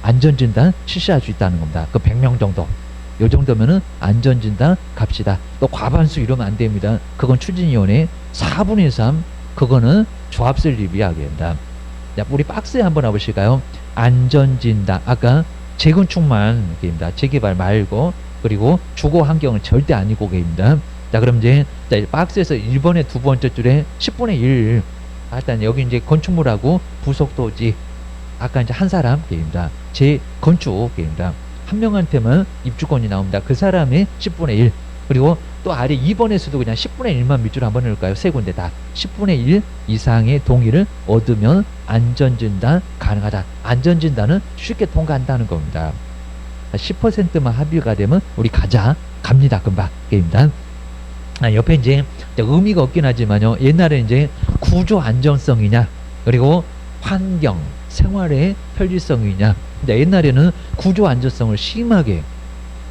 안전진단 실시할 수 있다는 겁니다. 그 100명 정도. 요 정도면은 안전진단 갑시다. 또 과반수 이러면 안 됩니다. 그건 추진위원회 4분의 3, 그거는 조합설립 이야기입니다. 자, 우리 박스에 한번 와보실까요? 안전진단. 아까 재건축만 게임입니다. 재개발 말고. 그리고 주거 환경은 절대 아니고 게임입니다. 자, 그럼 이제 자, 박스에서 1번에 두 번째 줄에 10분의 1. 일단 여기 이제 건축물하고 부속토지. 아까 이제 한 사람 게임입니다. 재건축 게임입니다. 한 명한테만 입주권이 나옵니다. 그 사람의 10분의 1. 그리고 또 아래 2번에서도 그냥 10분의 1만 밑줄 한번 넣을까요? 세 군데 다 10분의 1 이상의 동의를 얻으면 안전진단 가능하다. 안전진단은 쉽게 통과한다는 겁니다. 10%만 합의가 되면 우리 갑니다. 금방 게임입니다. 옆에 이제 의미가 없긴 하지만요. 옛날에 이제 구조 안정성이냐, 그리고 환경, 생활의 편리성이냐. 근데 옛날에는 구조 안정성을 심하게,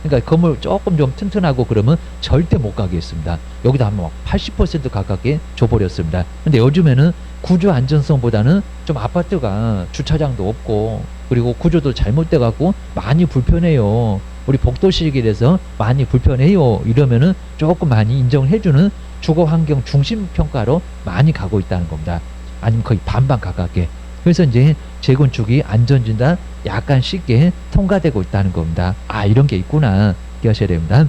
그러니까 건물 조금 좀 튼튼하고 그러면 절대 못 가게 했습니다. 여기다 한번 80% 가깝게 줘버렸습니다. 근데 요즘에는 구조 안전성보다는 좀 아파트가 주차장도 없고, 그리고 구조도 잘못돼 갖고 많이 불편해요. 우리 복도시기에서 많이 불편해요. 이러면은 조금 많이 인정해주는 주거환경 중심평가로 많이 가고 있다는 겁니다. 아니면 거의 반반 가깝게. 그래서 이제 재건축이 안전진단 약간 쉽게 통과되고 있다는 겁니다. 아, 이런 게 있구나. 기억하셔야 됩니다.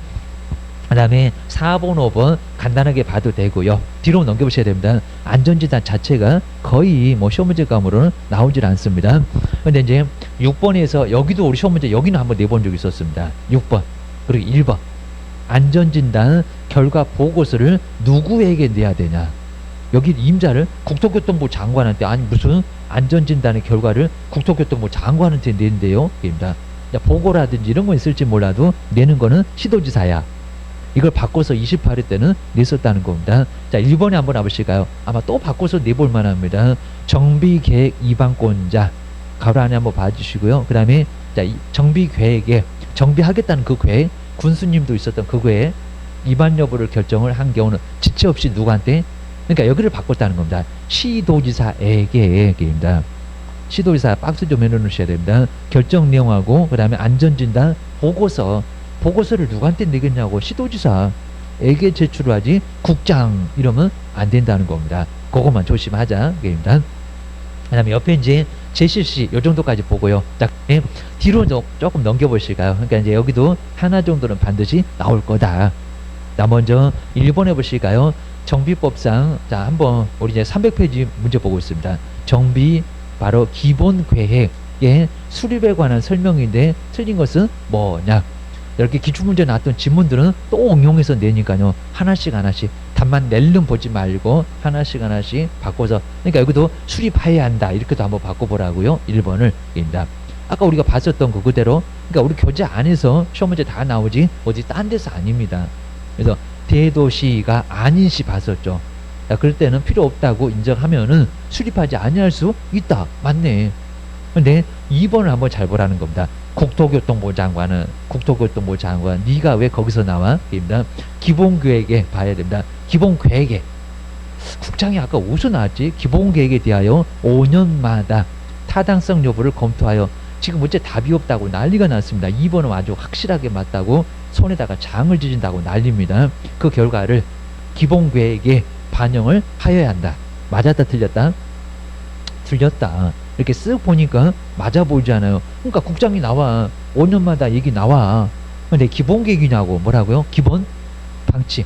그 다음에 4번, 5번 간단하게 봐도 되고요. 뒤로 넘겨보셔야 됩니다. 안전진단 자체가 거의 뭐 시험 문제 감으로는 나오질 않습니다. 근데 이제 6번에서 여기도 우리 시험 문제 여기는 한번 내본 적이 있었습니다. 6번 그리고 1번 안전진단 결과 보고서를 누구에게 내야 되냐. 여기 임자를 국토교통부 장관한테, 아니 무슨 안전진단의 결과를 국토교통부 장관한테 낸대요. 입니다. 보고라든지 이런 거 있을지 몰라도 내는 거는 시도지사야. 이걸 바꿔서 28회 때는 냈었다는 겁니다. 자, 1번에 한번 와보실까요? 아마 또 바꿔서 내볼 만합니다. 정비계획 이반권자. 가로 안에 한번 봐주시고요. 그 다음에 자, 정비계획에 정비하겠다는 그 계획, 군수님도 있었던 그 계획 위반 여부를 결정을 한 경우는 지체 없이 누구한테? 그러니까 여기를 바꿨다는 겁니다. 시도지사에게입니다. 시도지사 박스 좀 해놓으셔야 됩니다. 결정 내용하고 그 다음에 안전진단 보고서를 누구한테 내겠냐고, 시도지사에게 제출을 하지 국장 이러면 안 된다는 겁니다. 그것만 조심하자. 그 다음에 옆에 이제 제실시 요 정도까지 보고요. 딱 뒤로 조금 넘겨보실까요? 그러니까 이제 여기도 하나 정도는 반드시 나올 거다. 자, 먼저 1번 해보실까요? 정비법상, 자, 한번 우리 이제 300페이지 문제 보고 있습니다. 정비 바로 기본 계획의 수립에 관한 설명인데 틀린 것은 뭐냐? 이렇게 기출문제 나왔던 지문들은 또 응용해서 내니까요. 하나씩 답만 낼름 보지 말고 하나씩 바꿔서, 그러니까 여기도 수립해야 한다 이렇게도 한번 바꿔보라고요. 1번을 입니다. 아까 우리가 봤었던 거 그대로, 그러니까 우리 교재 안에서 시험 문제 다 나오지 어디 딴 데서 아닙니다. 그래서 대도시가 아닌 시 봤었죠. 자, 그럴 때는 필요 없다고 인정하면은 수립하지 아니할 수 있다. 맞네. 근데 2번을 한번 잘 보라는 겁니다. 국토교통부 장관, 네가 왜 거기서 나와? 입니다. 기본계획에 봐야 됩니다. 기본계획에. 국장이 아까 어디서 나왔지? 기본계획에 대하여 5년마다 타당성 여부를 검토하여. 지금 문제 답이 없다고 난리가 났습니다. 2번은 아주 확실하게 맞다고 손에다가 장을 지진다고 난립니다. 그 결과를 기본계획에 반영을 하여야 한다. 맞았다 틀렸다? 틀렸다. 이렇게 쓱 보니까 맞아 보이잖아요. 그러니까 국장이 나와. 5년마다 얘기 나와. 근데 기본계획이냐고. 뭐라고요? 기본 방침.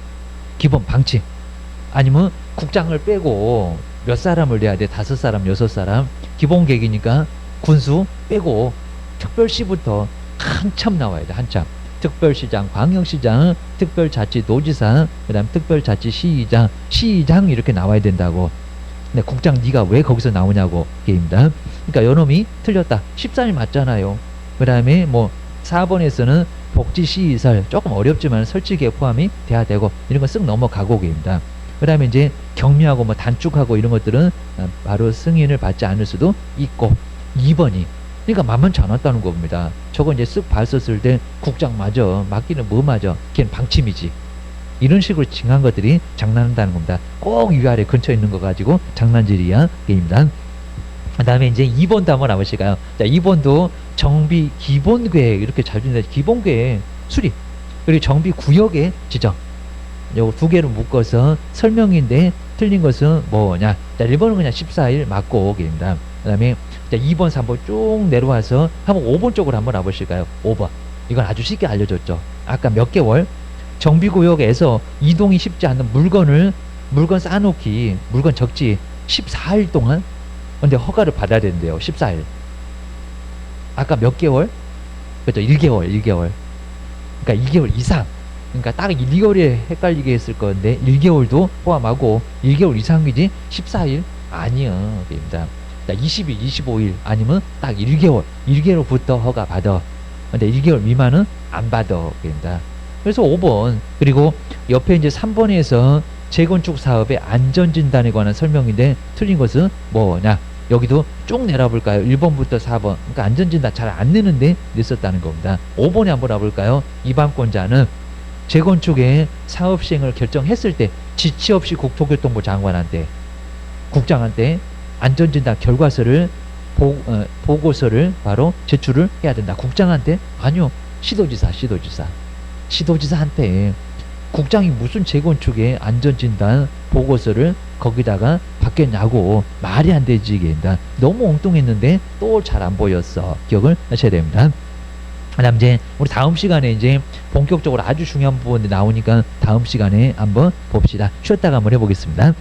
아니면 국장을 빼고 몇 사람을 내야 돼? 5사람, 6사람. 기본계획이니까 군수 빼고 특별시부터 한참 나와야 돼. 한참. 특별시장, 광역시장, 특별자치도지사, 그 다음 특별자치시장, 시장 이렇게 나와야 된다고. 근데 국장 네가 왜 거기서 나오냐고 게임이다. 그러니까 요놈이 틀렸다. 14일 맞잖아요. 그 다음에 뭐 4번에서는 복지시설 조금 어렵지만 설치계획 포함이 돼야 되고 이런 거 쓱 넘어가고 게임이다. 그 다음에 이제 격리하고 뭐 단축하고 이런 것들은 바로 승인을 받지 않을 수도 있고. 2번이 그러니까 만만치 않았다는 겁니다. 저거 이제 쓱 봤었을 때 국장 맞아. 맞기는 뭐 맞아. 걔는 방침이지. 이런 식으로 징한 것들이 장난한다는 겁니다. 꼭 위아래 근처에 있는 거 가지고 장난질이야 게임입니다. 그 다음에 이제 2번도 한번 나오실까요? 자, 2번도 정비 기본계획 이렇게 잘 준다. 기본계획 수립 그리고 정비 구역의 지정, 요거 두 개를 묶어서 설명인데 틀린 것은 뭐냐? 자, 1번은 그냥 14일 맞고 게임입니다. 그 다음에 자, 2번, 3번 쭉 내려와서 한번 5번 쪽으로 한번 와보실까요? 5번. 이건 아주 쉽게 알려줬죠. 아까 몇 개월 정비구역에서 이동이 쉽지 않는 물건 쌓아놓기, 물건 적지 14일 동안. 근데 허가를 받아야 된대요. 14일. 아까 몇 개월? 그렇죠. 1개월. 그러니까 2개월 이상. 그러니까 딱 1개월에 헷갈리게 했을 건데 1개월도 포함하고 1개월 이상이지 14일 아니요. 입니다. 20일, 25일 아니면 딱 1개월부터 허가 받아. 근데 1개월 미만은 안 받아. 입니다. 그래서 5번. 그리고 옆에 이제 3번에서 재건축 사업의 안전진단에 관한 설명인데 틀린 것은 뭐냐? 여기도 쭉 내려볼까요? 1번부터 4번. 그러니까 안전진단 잘 안 내는데 냈었다는 겁니다. 5번에 한번 와볼까요? 이반권자는 재건축의 사업 시행을 결정했을 때 지체 없이 국토교통부 장관한테, 국장한테 안전진단 결과서를 보고서를 바로 제출을 해야 된다. 국장한테? 아니요. 시도지사한테. 국장이 무슨 재건축의 안전진단 보고서를 거기다가 받겠냐고. 말이 안 되지 이게. 너무 엉뚱했는데 또 잘 안 보였어. 기억을 하셔야 됩니다. 그다음 이제 우리 다음 시간에 이제 본격적으로 아주 중요한 부분이 나오니까 다음 시간에 한번 봅시다. 쉬었다가 한번 해보겠습니다.